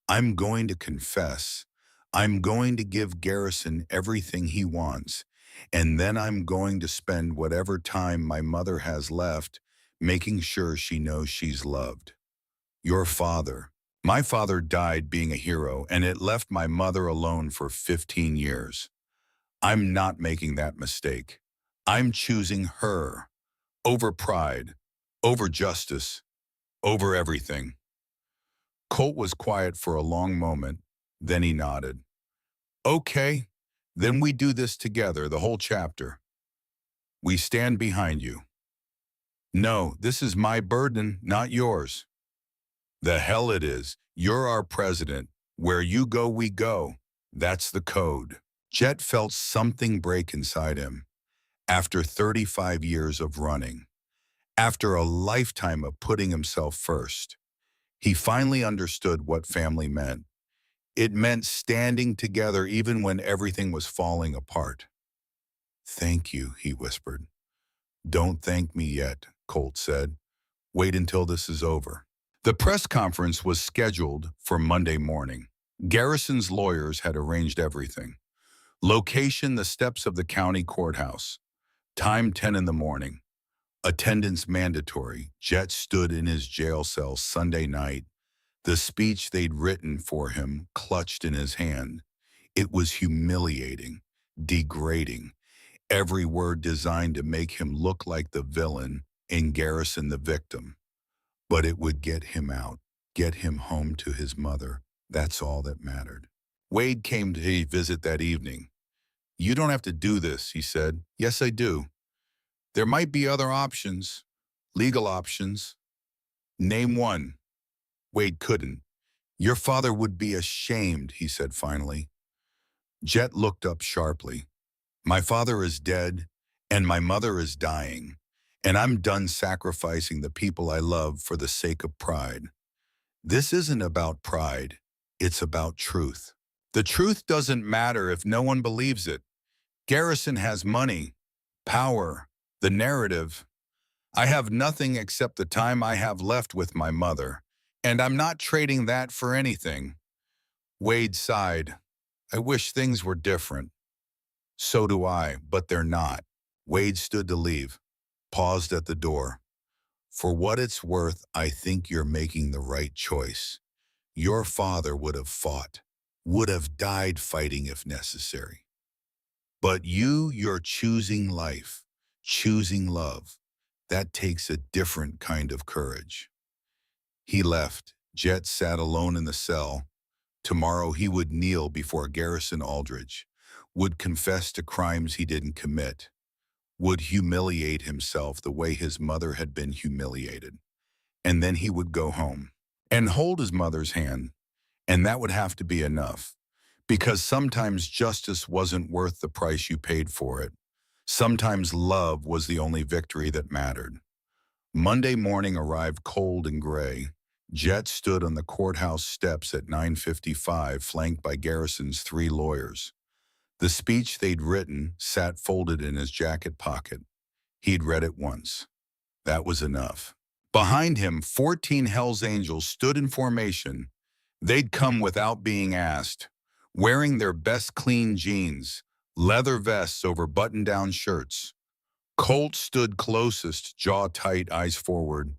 I'm going to confess. I'm going to give Garrison everything he wants. And then I'm going to spend whatever time my mother has left making sure she knows she's loved. Your father. My father died being a hero, and it left my mother alone for 15 years. I'm not making that mistake. I'm choosing her over pride, over justice, over everything. Colt was quiet for a long moment, then he nodded. Okay, then we do this together, the whole chapter. We stand behind you. No, this is my burden, not yours. The hell it is. You're our president. Where you go, we go. That's the code. Jet felt something break inside him. After 35 years of running, after a lifetime of putting himself first, he finally understood what family meant. It meant standing together even when everything was falling apart. Thank you, he whispered. Don't thank me yet, Colt said. Wait until this is over. The press conference was scheduled for Monday morning. Garrison's lawyers had arranged everything. Location, the steps of the county courthouse. Time 10 in the morning. Attendance mandatory. Jet stood in his jail cell Sunday night, the speech they'd written for him clutched in his hand. It was humiliating, degrading, every word designed to make him look like the villain and Garrison the victim. But it would get him out, get him home to his mother. That's all that mattered. Wade came to visit that evening. "You don't have to do this," he said. "Yes, I do. There might be other options, legal options." "Name one." Wade couldn't. "Your father would be ashamed," he said finally. Jet looked up sharply. "My father is dead, and my mother is dying, and I'm done sacrificing the people I love for the sake of pride. This isn't about pride. It's about truth. The truth doesn't matter if no one believes it. Garrison has money, power, the narrative. I have nothing except the time I have left with my mother, and I'm not trading that for anything." Wade sighed. "I wish things were different." "So do I, but they're not." Wade stood to leave, paused at the door. "For what it's worth, I think you're making the right choice. Your father would have fought, would have died fighting if necessary. But you're choosing life, choosing love. That takes a different kind of courage." He left. Jet sat alone in the cell. Tomorrow he would kneel before Garrison Aldridge, would confess to crimes he didn't commit, would humiliate himself the way his mother had been humiliated. And then he would go home and hold his mother's hand. And that would have to be enough, because sometimes justice wasn't worth the price you paid for it. Sometimes love was the only victory that mattered. Monday morning arrived cold and gray. Jet stood on the courthouse steps at 9:55, flanked by Garrison's 3 lawyers. The speech they'd written sat folded in his jacket pocket. He'd read it once. That was enough. Behind him, 14 Hells Angels stood in formation. They'd come without being asked, wearing their best clean jeans, leather vests over button-down shirts. Colt stood closest, jaw tight, eyes forward.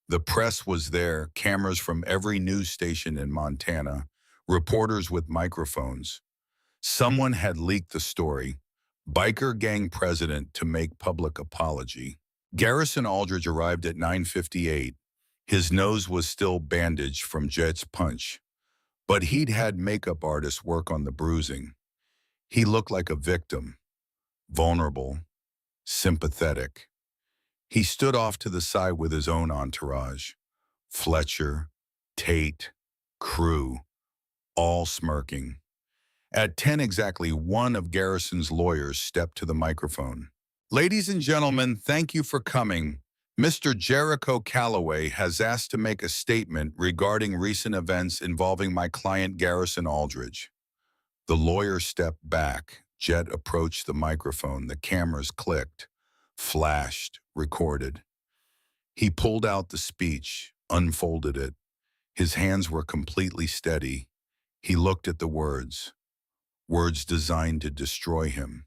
The press was there, cameras from every news station in Montana, reporters with microphones. Someone had leaked the story. Biker gang president to make public apology. Garrison Aldridge arrived at 9:58. His nose was still bandaged from Jet's punch, but he'd had makeup artists work on the bruising. He looked like a victim, vulnerable, sympathetic. He stood off to the side with his own entourage. Fletcher, Tate, crew, all smirking. At 10 exactly, one of Garrison's lawyers stepped to the microphone. "Ladies and gentlemen, thank you for coming. Mr. Jericho Calloway has asked to make a statement regarding recent events involving my client Garrison Aldridge." The lawyer stepped back. Jet approached the microphone. The cameras clicked, flashed, recorded. He pulled out the speech, unfolded it. His hands were completely steady. He looked at the words designed to destroy him.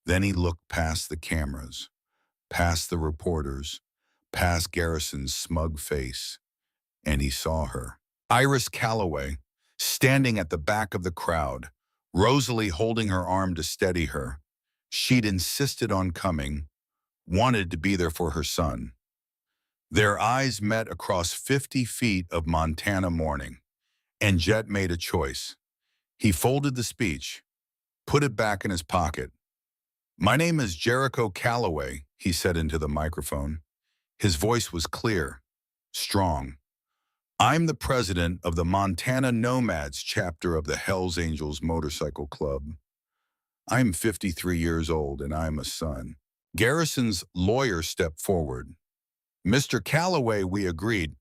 Then he looked past the cameras, past the reporters, past Garrison's smug face, and he saw her. Iris Calloway, standing at the back of the crowd, Rosalie holding her arm to steady her. She'd insisted on coming, wanted to be there for her son. Their eyes met across 50 feet of Montana morning, and Jet made a choice. He folded the speech, put it back in his pocket. "My name is Jericho Calloway," he said into the microphone. His voice was clear, strong. "I'm the president of the Montana Nomads chapter of the Hells Angels Motorcycle Club. I'm 53 years old and I'm a son." Garrison's lawyer stepped forward. "Mr. Calloway, we agreed."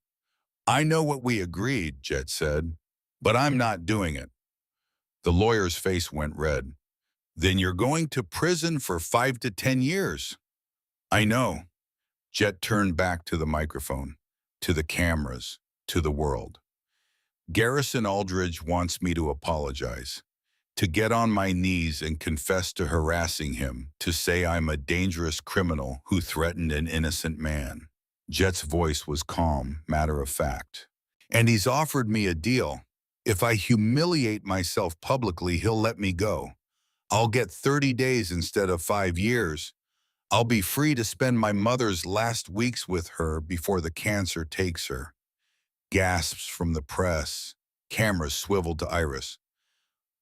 "I know what we agreed," Jet said, "but I'm not doing it." The lawyer's face went red. "Then you're going to prison for 5 to 10 years. "I know." Jet turned back to the microphone, to the cameras. to the world. Garrison Aldridge wants me to apologize, to get on my knees and confess to harassing him, to say I'm a dangerous criminal who threatened an innocent man. Jet's voice was calm, matter of fact. And he's offered me a deal. If I humiliate myself publicly, he'll let me go. I'll get 30 days instead of 5 years. I'll be free to spend my mother's last weeks with her before the cancer takes her. Gasps from the press. Cameras swiveled to Iris.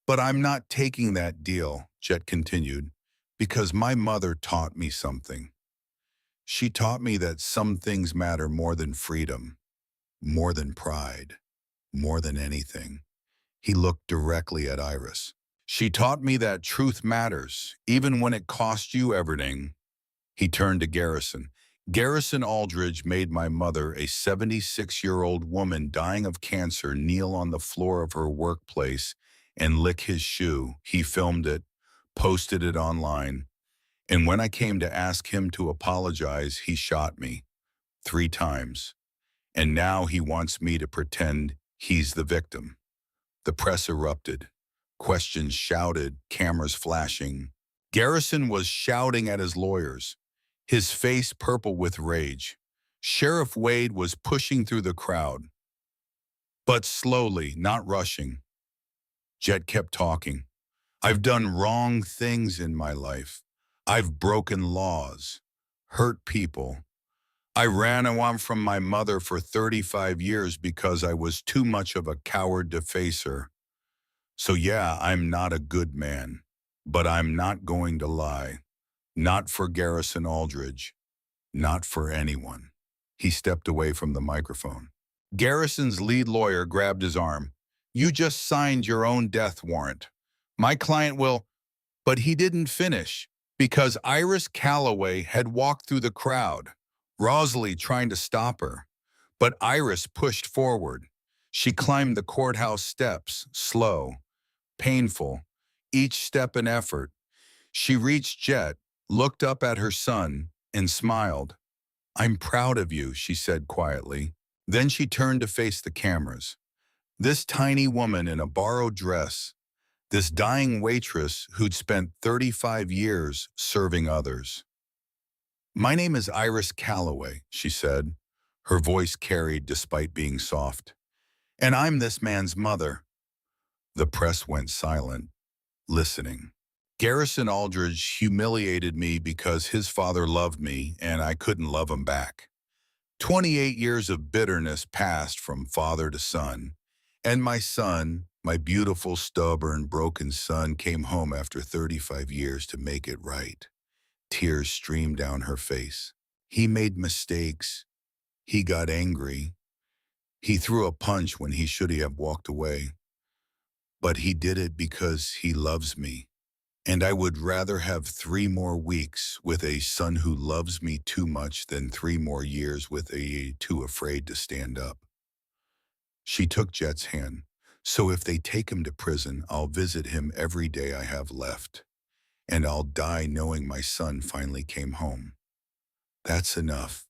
But I'm not taking that deal, Jet continued, because my mother taught me something. She taught me that some things matter more than freedom, more than pride, more than anything. He looked directly at Iris. She taught me that truth matters, even when it costs you everything. He turned to Garrison. Garrison Aldridge made my mother, a 76-year-old woman dying of cancer, kneel on the floor of her workplace and lick his shoe. He filmed it, posted it online, and when I came to ask him to apologize, he shot me 3 times. And now he wants me to pretend he's the victim. The press erupted. Questions shouted, cameras flashing. Garrison was shouting at his lawyers, his face purple with rage. Sheriff Wade was pushing through the crowd, but slowly, not rushing. Jet kept talking. I've done wrong things in my life. I've broken laws, hurt people. I ran away from my mother for 35 years because I was too much of a coward to face her. So yeah, I'm not a good man, but I'm not going to lie. Not for Garrison Aldridge. Not for anyone. He stepped away from the microphone. Garrison's lead lawyer grabbed his arm. You just signed your own death warrant. My client will... But he didn't finish, because Iris Calloway had walked through the crowd, Rosalie trying to stop her. But Iris pushed forward. She climbed the courthouse steps, slow, painful, each step an effort. She reached Jet, looked up at her son, and smiled. I'm proud of you, she said quietly. Then she turned to face the cameras. This tiny woman in a borrowed dress, this dying waitress who'd spent 35 years serving others. My name is Iris Calloway, she said, her voice carried despite being soft. And I'm this man's mother. The press went silent, listening. Garrison Aldridge humiliated me because his father loved me and I couldn't love him back. 28 years of bitterness passed from father to son, and my son, my beautiful, stubborn, broken son, came home after 35 years to make it right. Tears streamed down her face. He made mistakes. He got angry. He threw a punch when he should have walked away. But he did it because he loves me. And I would rather have 3 more weeks with a son who loves me too much than 3 more years with a too afraid to stand up. She took Jet's hand. So if they take him to prison, I'll visit him every day I have left. And I'll die knowing my son finally came home. That's enough.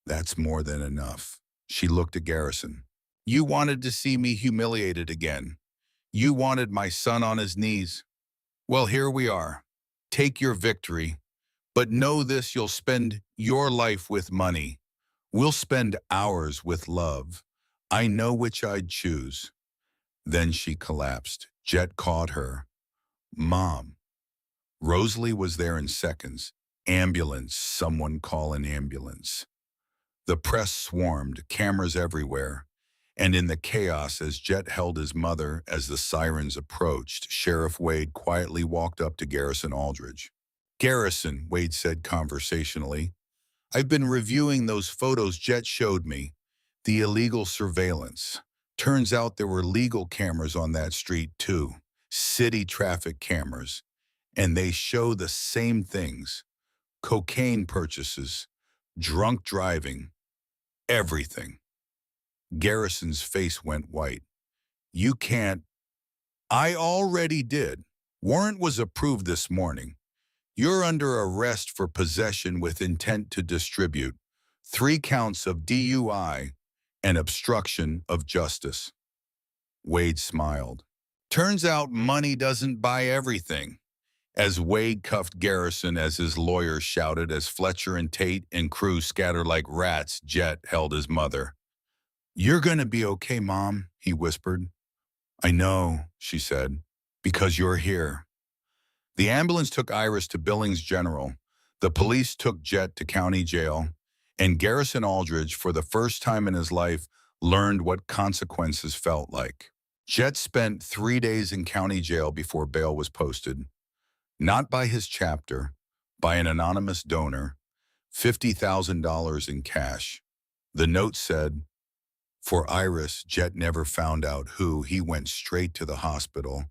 That's more than enough. She looked at Garrison. You wanted to see me humiliated again. You wanted my son on his knees. Well, here we are. Take your victory. But know this, you'll spend your life with money. We'll spend ours with love. I know which I'd choose. Then she collapsed. Jet caught her. Mom. Rosalie was there in seconds. Ambulance, someone call an ambulance. The press swarmed, cameras everywhere. And in the chaos, as Jet held his mother as the sirens approached, Sheriff Wade quietly walked up to Garrison Aldridge. Garrison, Wade said conversationally, I've been reviewing those photos Jet showed me. The illegal surveillance. Turns out there were legal cameras on that street too. City traffic cameras. And they show the same things. Cocaine purchases, drunk driving, everything. Garrison's face went white. You can't. I already did. Warrant was approved this morning. You're under arrest for possession with intent to distribute, 3 counts of DUI, and obstruction of justice. Wade smiled. Turns out money doesn't buy everything. As Wade cuffed Garrison as his lawyers shouted as Fletcher and Tate and crew scattered like rats, Jet held his mother. You're gonna be okay, Mom, he whispered. I know, she said, because you're here. The ambulance took Iris to Billings General. The police took Jet to county jail. And Garrison Aldridge, for the first time in his life, learned what consequences felt like. Jet spent 3 days in county jail before bail was posted. Not by his chapter, by an anonymous donor, $50,000 in cash. The note said, for Iris, Jet never found out who. He went straight to the hospital.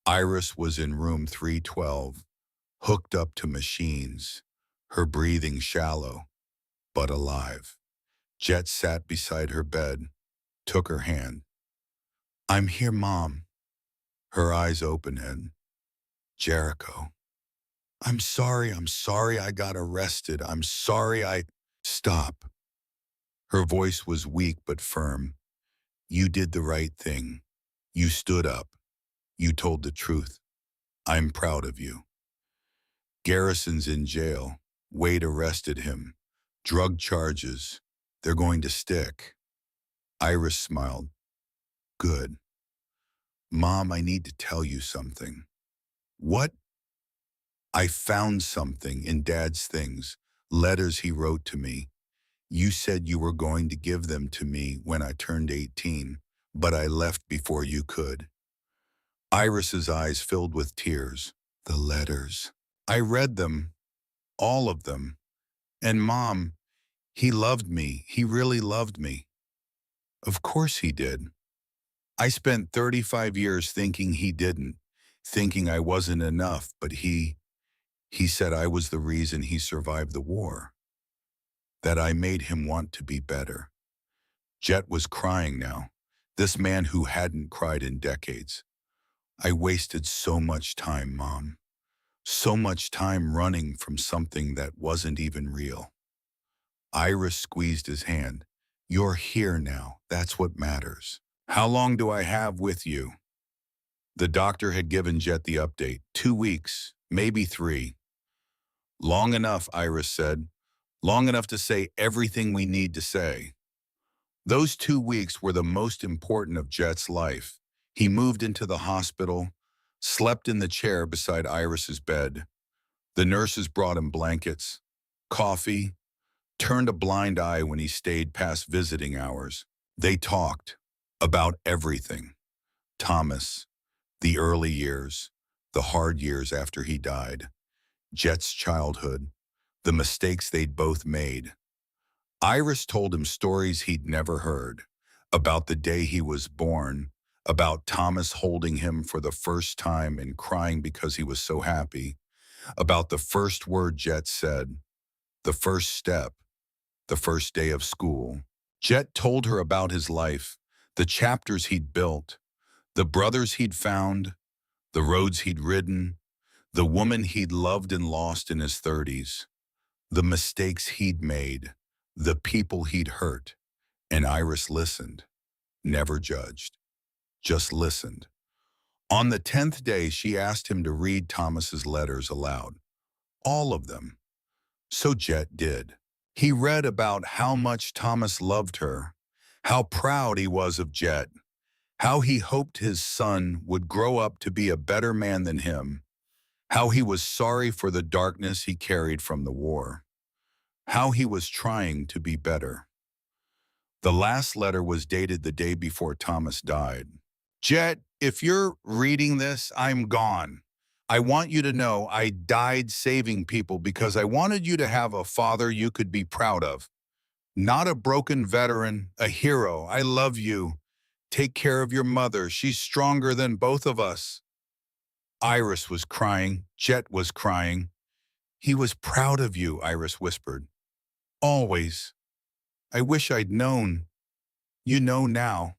Iris was in room 312, hooked up to machines, her breathing shallow, but alive. Jet sat beside her bed, took her hand. I'm here, Mom. Her eyes open and, Jericho. I'm sorry I got arrested. I'm sorry I... Stop. Her voice was weak but firm. You did the right thing. You stood up. You told the truth. I'm proud of you. Garrison's in jail. Wade arrested him. Drug charges. They're going to stick. Iris smiled. Good. Mom, I need to tell you something. What? I found something in Dad's things, letters he wrote to me. You said you were going to give them to me when I turned 18, but I left before you could. Iris's eyes filled with tears. The letters. I read them, all of them. And Mom, he loved me. He really loved me. Of course he did. I spent 35 years thinking he didn't, thinking I wasn't enough, but he said I was the reason he survived the war, that I made him want to be better. Jet was crying now, this man who hadn't cried in decades. I wasted so much time, Mom. So much time running from something that wasn't even real. Iris squeezed his hand. You're here now. That's what matters. How long do I have with you? The doctor had given Jet the update. 2 weeks, maybe 3. Long enough, Iris said. Long enough to say everything we need to say. Those 2 weeks were the most important of Jet's life. He moved into the hospital, slept in the chair beside Iris's bed. The nurses brought him blankets, coffee, turned a blind eye when he stayed past visiting hours. They talked about everything. Thomas, the early years, the hard years after he died, Jet's childhood, the mistakes they'd both made. Iris told him stories he'd never heard, about the day he was born, about Thomas holding him for the first time and crying because he was so happy, about the first word Jet said, the first step, the first day of school. Jet told her about his life, the chapters he'd built, the brothers he'd found, the roads he'd ridden, the woman he'd loved and lost in his 30s, the mistakes he'd made, the people he'd hurt. And Iris listened, never judged, just listened. On the 10th day, she asked him to read Thomas's letters aloud, all of them. So Jet did. He read about how much Thomas loved her, how proud he was of Jet, how he hoped his son would grow up to be a better man than him, how he was sorry for the darkness he carried from the war, how he was trying to be better. The last letter was dated the day before Thomas died. Jet, if you're reading this, I'm gone. I want you to know I died saving people because I wanted you to have a father you could be proud of. Not a broken veteran, a hero. I love you. Take care of your mother. She's stronger than both of us. Iris was crying. Jet was crying. He was proud of you, Iris whispered. Always. I wish I'd known. You know now.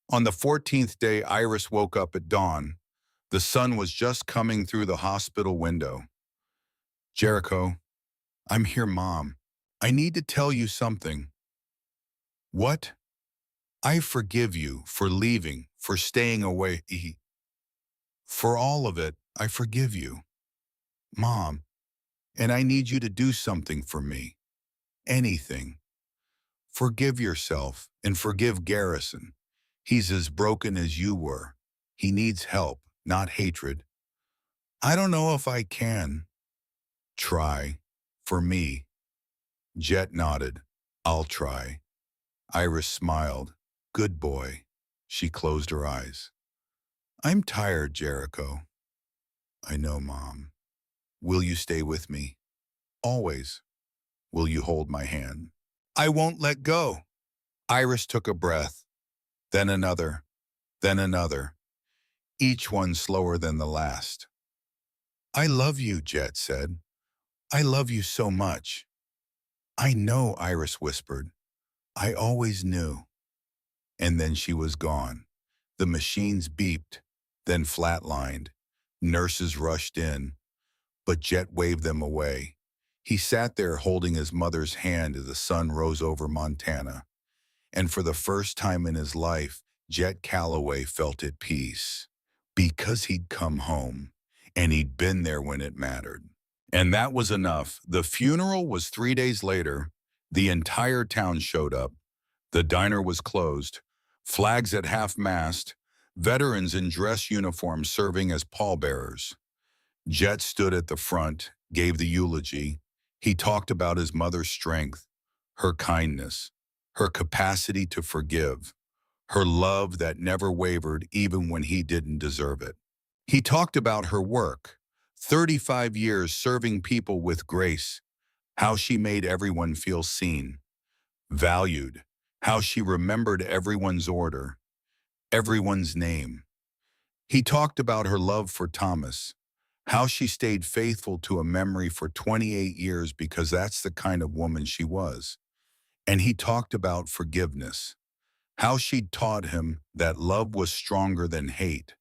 On the 14th day, Iris woke up at dawn. The sun was just coming through the hospital window. Jericho, I'm here, Mom. I need to tell you something. What? I forgive you for leaving, for staying away. For all of it, I forgive you, Mom. And I need you to do something for me. Anything. Forgive yourself and forgive Garrison. He's as broken as you were. He needs help, not hatred. I don't know if I can. Try. For me. Jet nodded. I'll try. Iris smiled. Good boy. She closed her eyes. I'm tired, Jericho. I know, Mom. Will you stay with me? Always. Will you hold my hand? I won't let go. Iris took a breath, then another, then another, each one slower than the last. I love you, Jet said. I love you so much. I know, Iris whispered. I always knew. And then she was gone. The machines beeped, then flatlined. Nurses rushed in, but Jet waved them away. He sat there holding his mother's hand as the sun rose over Montana. And for the first time in his life, Jet Calloway felt at peace. Because he'd come home, and he'd been there when it mattered. And that was enough. The funeral was 3 days later. The entire town showed up. The diner was closed. Flags at half-mast. Veterans in dress uniforms serving as pallbearers. Jet stood at the front, gave the eulogy. He talked about his mother's strength, her kindness, her capacity to forgive, her love that never wavered even when he didn't deserve it. He talked about her work, 35 years serving people with grace, how she made everyone feel seen, valued, how she remembered everyone's order, everyone's name. He talked about her love for Thomas, how she stayed faithful to a memory for 28 years because that's the kind of woman she was. And he talked about forgiveness, how she'd taught him that love was stronger than hate,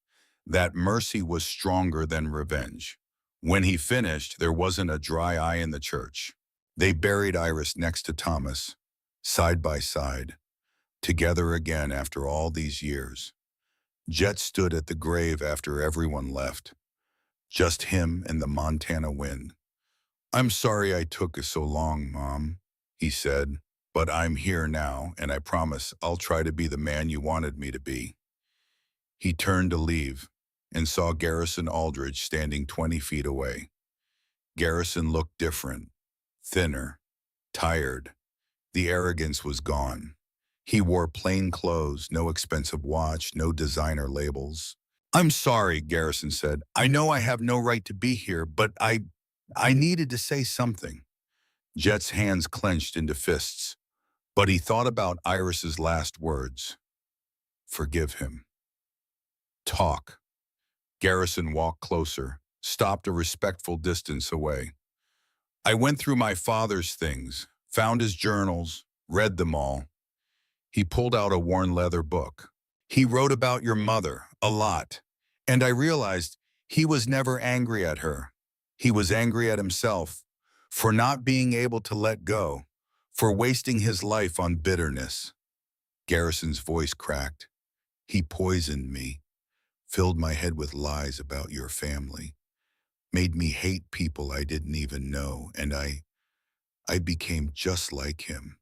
that mercy was stronger than revenge. When he finished, there wasn't a dry eye in the church. They buried Iris next to Thomas, side by side, together again after all these years. Jet stood at the grave after everyone left, just him and the Montana wind. I'm sorry I took so long, Mom, he said, but I'm here now, and I promise I'll try to be the man you wanted me to be. He turned to leave and saw Garrison Aldridge standing 20 feet away. Garrison looked different, thinner, tired. The arrogance was gone. He wore plain clothes, no expensive watch, no designer labels. I'm sorry, Garrison said. I know I have no right to be here, but I needed to say something. Jet's hands clenched into fists, but he thought about Iris's last words. Forgive him. Talk. Garrison walked closer, stopped a respectful distance away. I went through my father's things, found his journals, read them all. He pulled out a worn leather book. He wrote about your mother, a lot, and I realized he was never angry at her. He was angry at himself for not being able to let go, for wasting his life on bitterness. Garrison's voice cracked. He poisoned me, filled my head with lies about your family, made me hate people I didn't even know, and I became just like him,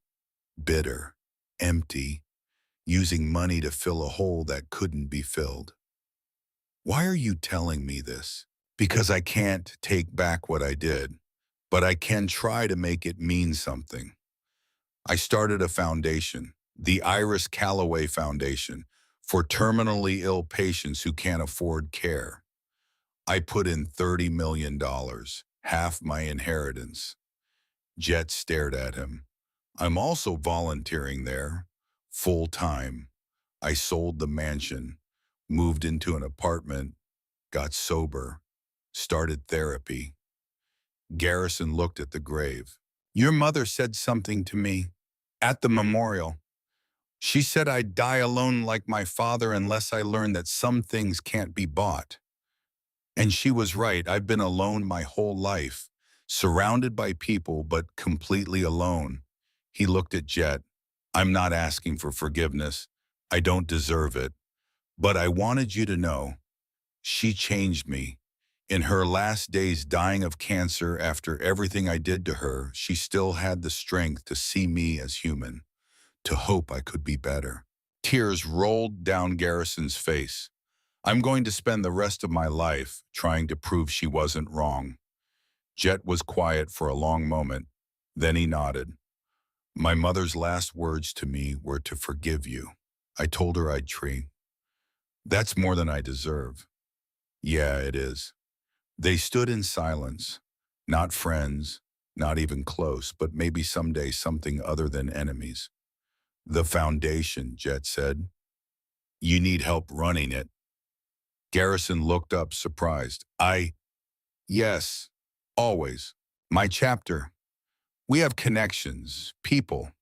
bitter, empty, using money to fill a hole that couldn't be filled. Why are you telling me this? Because I can't take back what I did, but I can try to make it mean something. I started a foundation, the Iris Calloway Foundation, for terminally ill patients who can't afford care. I put in $30 million, half my inheritance. Jet stared at him. I'm also volunteering there, full time. I sold the mansion, moved into an apartment, got sober, started therapy. Garrison looked at the grave. Your mother said something to me at the memorial. She said I'd die alone like my father unless I learned that some things can't be bought. And she was right. I've been alone my whole life, surrounded by people, but completely alone. He looked at Jet. I'm not asking for forgiveness, I don't deserve it, but I wanted you to know she changed me. In her last days dying of cancer after everything I did to her, she still had the strength to see me as human, to hope I could be better. Tears rolled down Garrison's face. I'm going to spend the rest of my life trying to prove she wasn't wrong. Jet was quiet for a long moment. Then he nodded. My mother's last words to me were to forgive you. I told her I'd treat. That's more than I deserve. Yeah, it is. They stood in silence, not friends, not even close, but maybe someday something other than enemies. The foundation, Jet said. You need help running it. Garrison looked up, surprised. Yes, always. My chapter. We have connections, people.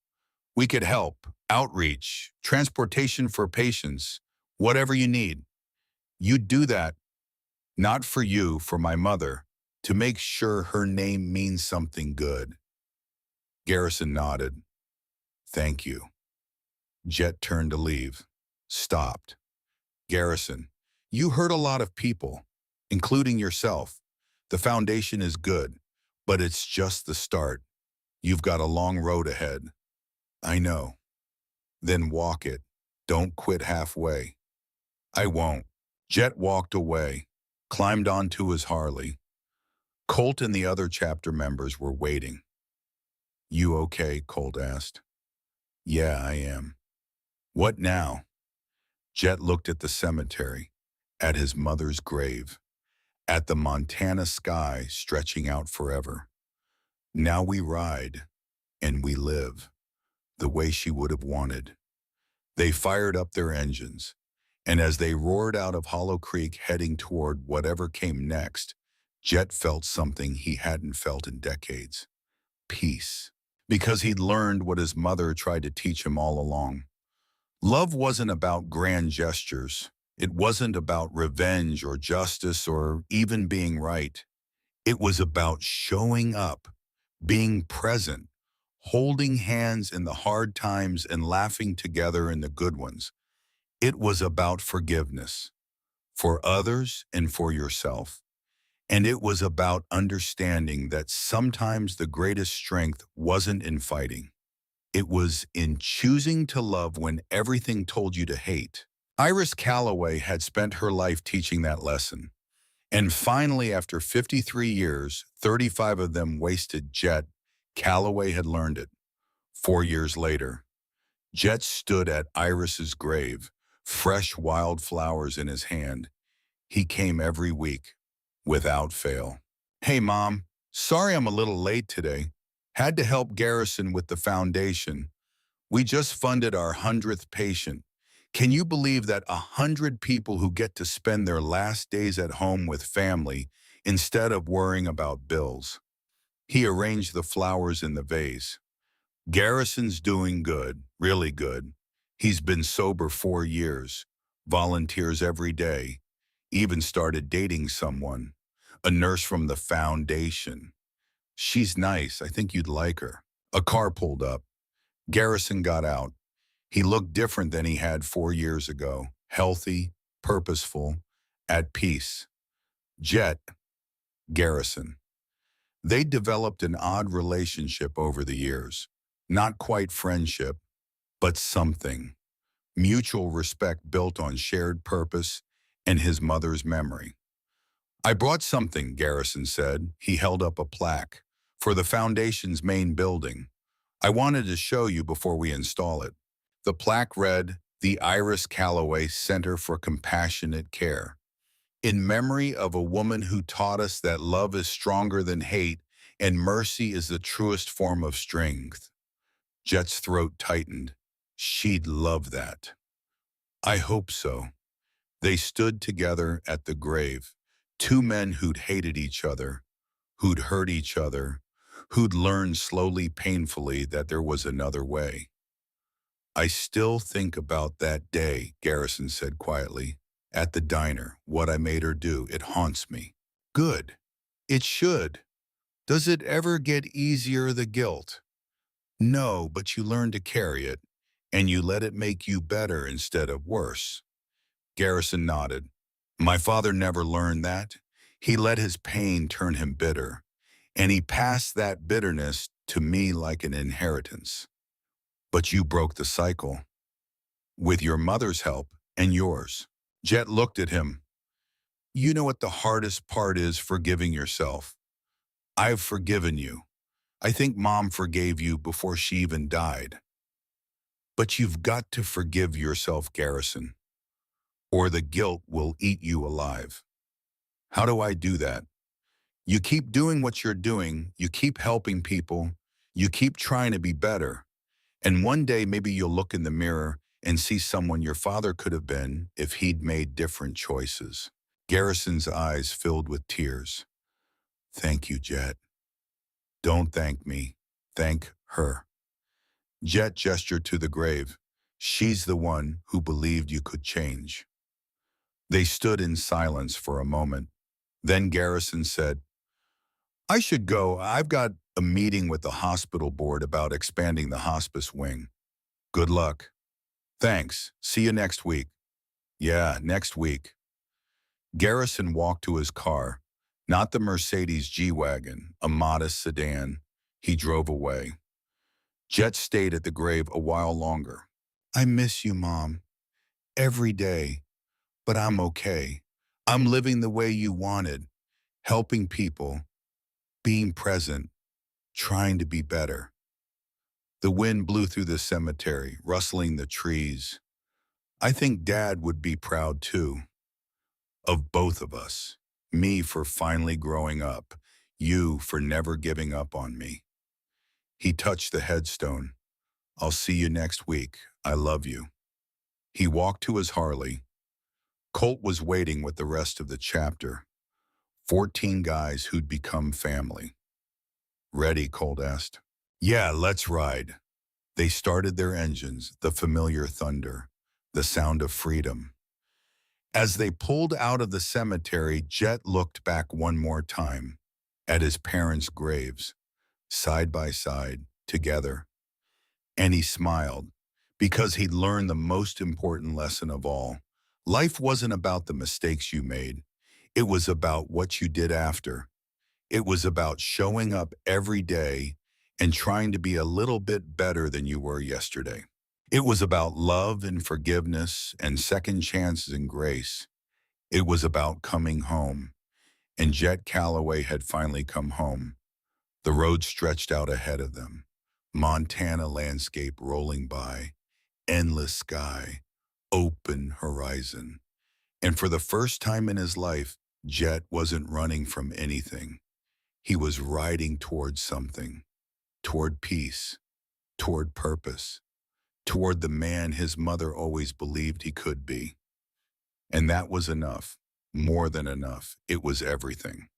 We could help, outreach, transportation for patients, whatever you need. You do that, not for you, for my mother, to make sure her name means something good. Garrison nodded. Thank you. Jet turned to leave. Stopped. Garrison, you hurt a lot of people, including yourself. The foundation is good, but it's just the start. You've got a long road ahead. I know. Then walk it. Don't quit halfway. I won't. Jet walked away, climbed onto his Harley. Colt and the other chapter members were waiting. You okay? Colt asked. Yeah, I am. What now? Jet looked at the cemetery, at his mother's grave, at the Montana sky stretching out forever. Now we ride, and we live, the way she would have wanted. They fired up their engines, and as they roared out of Hollow Creek heading toward whatever came next, Jet felt something he hadn't felt in decades. Peace. Because he'd learned what his mother tried to teach him all along. Love wasn't about grand gestures. It wasn't about revenge or justice or even being right. It was about showing up, being present, holding hands in the hard times and laughing together in the good ones. It was about forgiveness, for others and for yourself. And it was about understanding that sometimes the greatest strength wasn't in fighting. It was in choosing to love when everything told you to hate. Iris Calloway had spent her life teaching that lesson. And finally, after 53 years, 35 of them wasted, Jet, Calloway had learned it. 4 years later, Jet stood at Iris's grave, fresh wildflowers in his hand. He came every week, without fail. Hey, Mom, sorry I'm a little late today. Had to help Garrison with the foundation. We just funded our 100th patient. Can you believe that 100 people who get to spend their last days at home with family instead of worrying about bills? He arranged the flowers in the vase. Garrison's doing good, really good. He's been sober 4 years, volunteers every day, even started dating someone, a nurse from the foundation. She's nice, I think you'd like her. A car pulled up. Garrison got out. He looked different than he had 4 years ago, healthy, purposeful, at peace. Jet, Garrison. They developed an odd relationship over the years. Not quite friendship, but something. Mutual respect built on shared purpose and his mother's memory. I brought something, Garrison said. He held up a plaque for the foundation's main building. I wanted to show you before we install it. The plaque read, the Iris Calloway Center for Compassionate Care. In memory of a woman who taught us that love is stronger than hate and mercy is the truest form of strength. Jet's throat tightened. She'd love that. I hope so. They stood together at the grave, two men who'd hated each other, who'd hurt each other, who'd learned slowly, painfully that there was another way. I still think about that day, Garrison said quietly. At the diner, what I made her do, it haunts me. Good. It should. Does it ever get easier, the guilt? No, but you learn to carry it. and you let it make you better instead of worse. Garrison nodded. My father never learned that. He let his pain turn him bitter, and he passed that bitterness to me like an inheritance. But you broke the cycle, with your mother's help and yours. Jet looked at him. You know what the hardest part is? Forgiving yourself. I've forgiven you. I think Mom forgave you before she even died. But you've got to forgive yourself, Garrison, or the guilt will eat you alive. How do I do that? You keep doing what you're doing, you keep helping people, you keep trying to be better, and one day maybe you'll look in the mirror and see someone your father could have been if he'd made different choices. Garrison's eyes filled with tears. Thank you, Jet. Don't thank me. Thank her. Jet gestured to the grave. She's the one who believed you could change. They stood in silence for a moment. Then Garrison said, I should go. I've got a meeting with the hospital board about expanding the hospice wing. Good luck. Thanks. See you next week. Yeah, next week. Garrison walked to his car, not the Mercedes G-Wagon, a modest sedan. He drove away. Jet stayed at the grave a while longer. I miss you, Mom, every day, but I'm okay. I'm living the way you wanted, helping people, being present, trying to be better. The wind blew through the cemetery, rustling the trees. I think Dad would be proud too, of both of us. Me for finally growing up, you for never giving up on me. He touched the headstone. I'll see you next week. I love you. He walked to his Harley. Colt was waiting with the rest of the chapter. 14 guys who'd become family. Ready, Colt asked. Yeah, let's ride. They started their engines, the familiar thunder, the sound of freedom. As they pulled out of the cemetery, Jet looked back one more time at his parents' graves, side by side, together. And he smiled, because he'd learned the most important lesson of all. Life wasn't about the mistakes you made. It was about what you did after. It was about showing up every day and trying to be a little bit better than you were yesterday. It was about love and forgiveness and second chances and grace. It was about coming home. And Jet Calloway had finally come home. The road stretched out ahead of them. Montana landscape rolling by, endless sky, open horizon. And for the first time in his life, Jet wasn't running from anything. He was riding toward something, toward peace, toward purpose, toward the man his mother always believed he could be. And that was enough, more than enough. It was everything.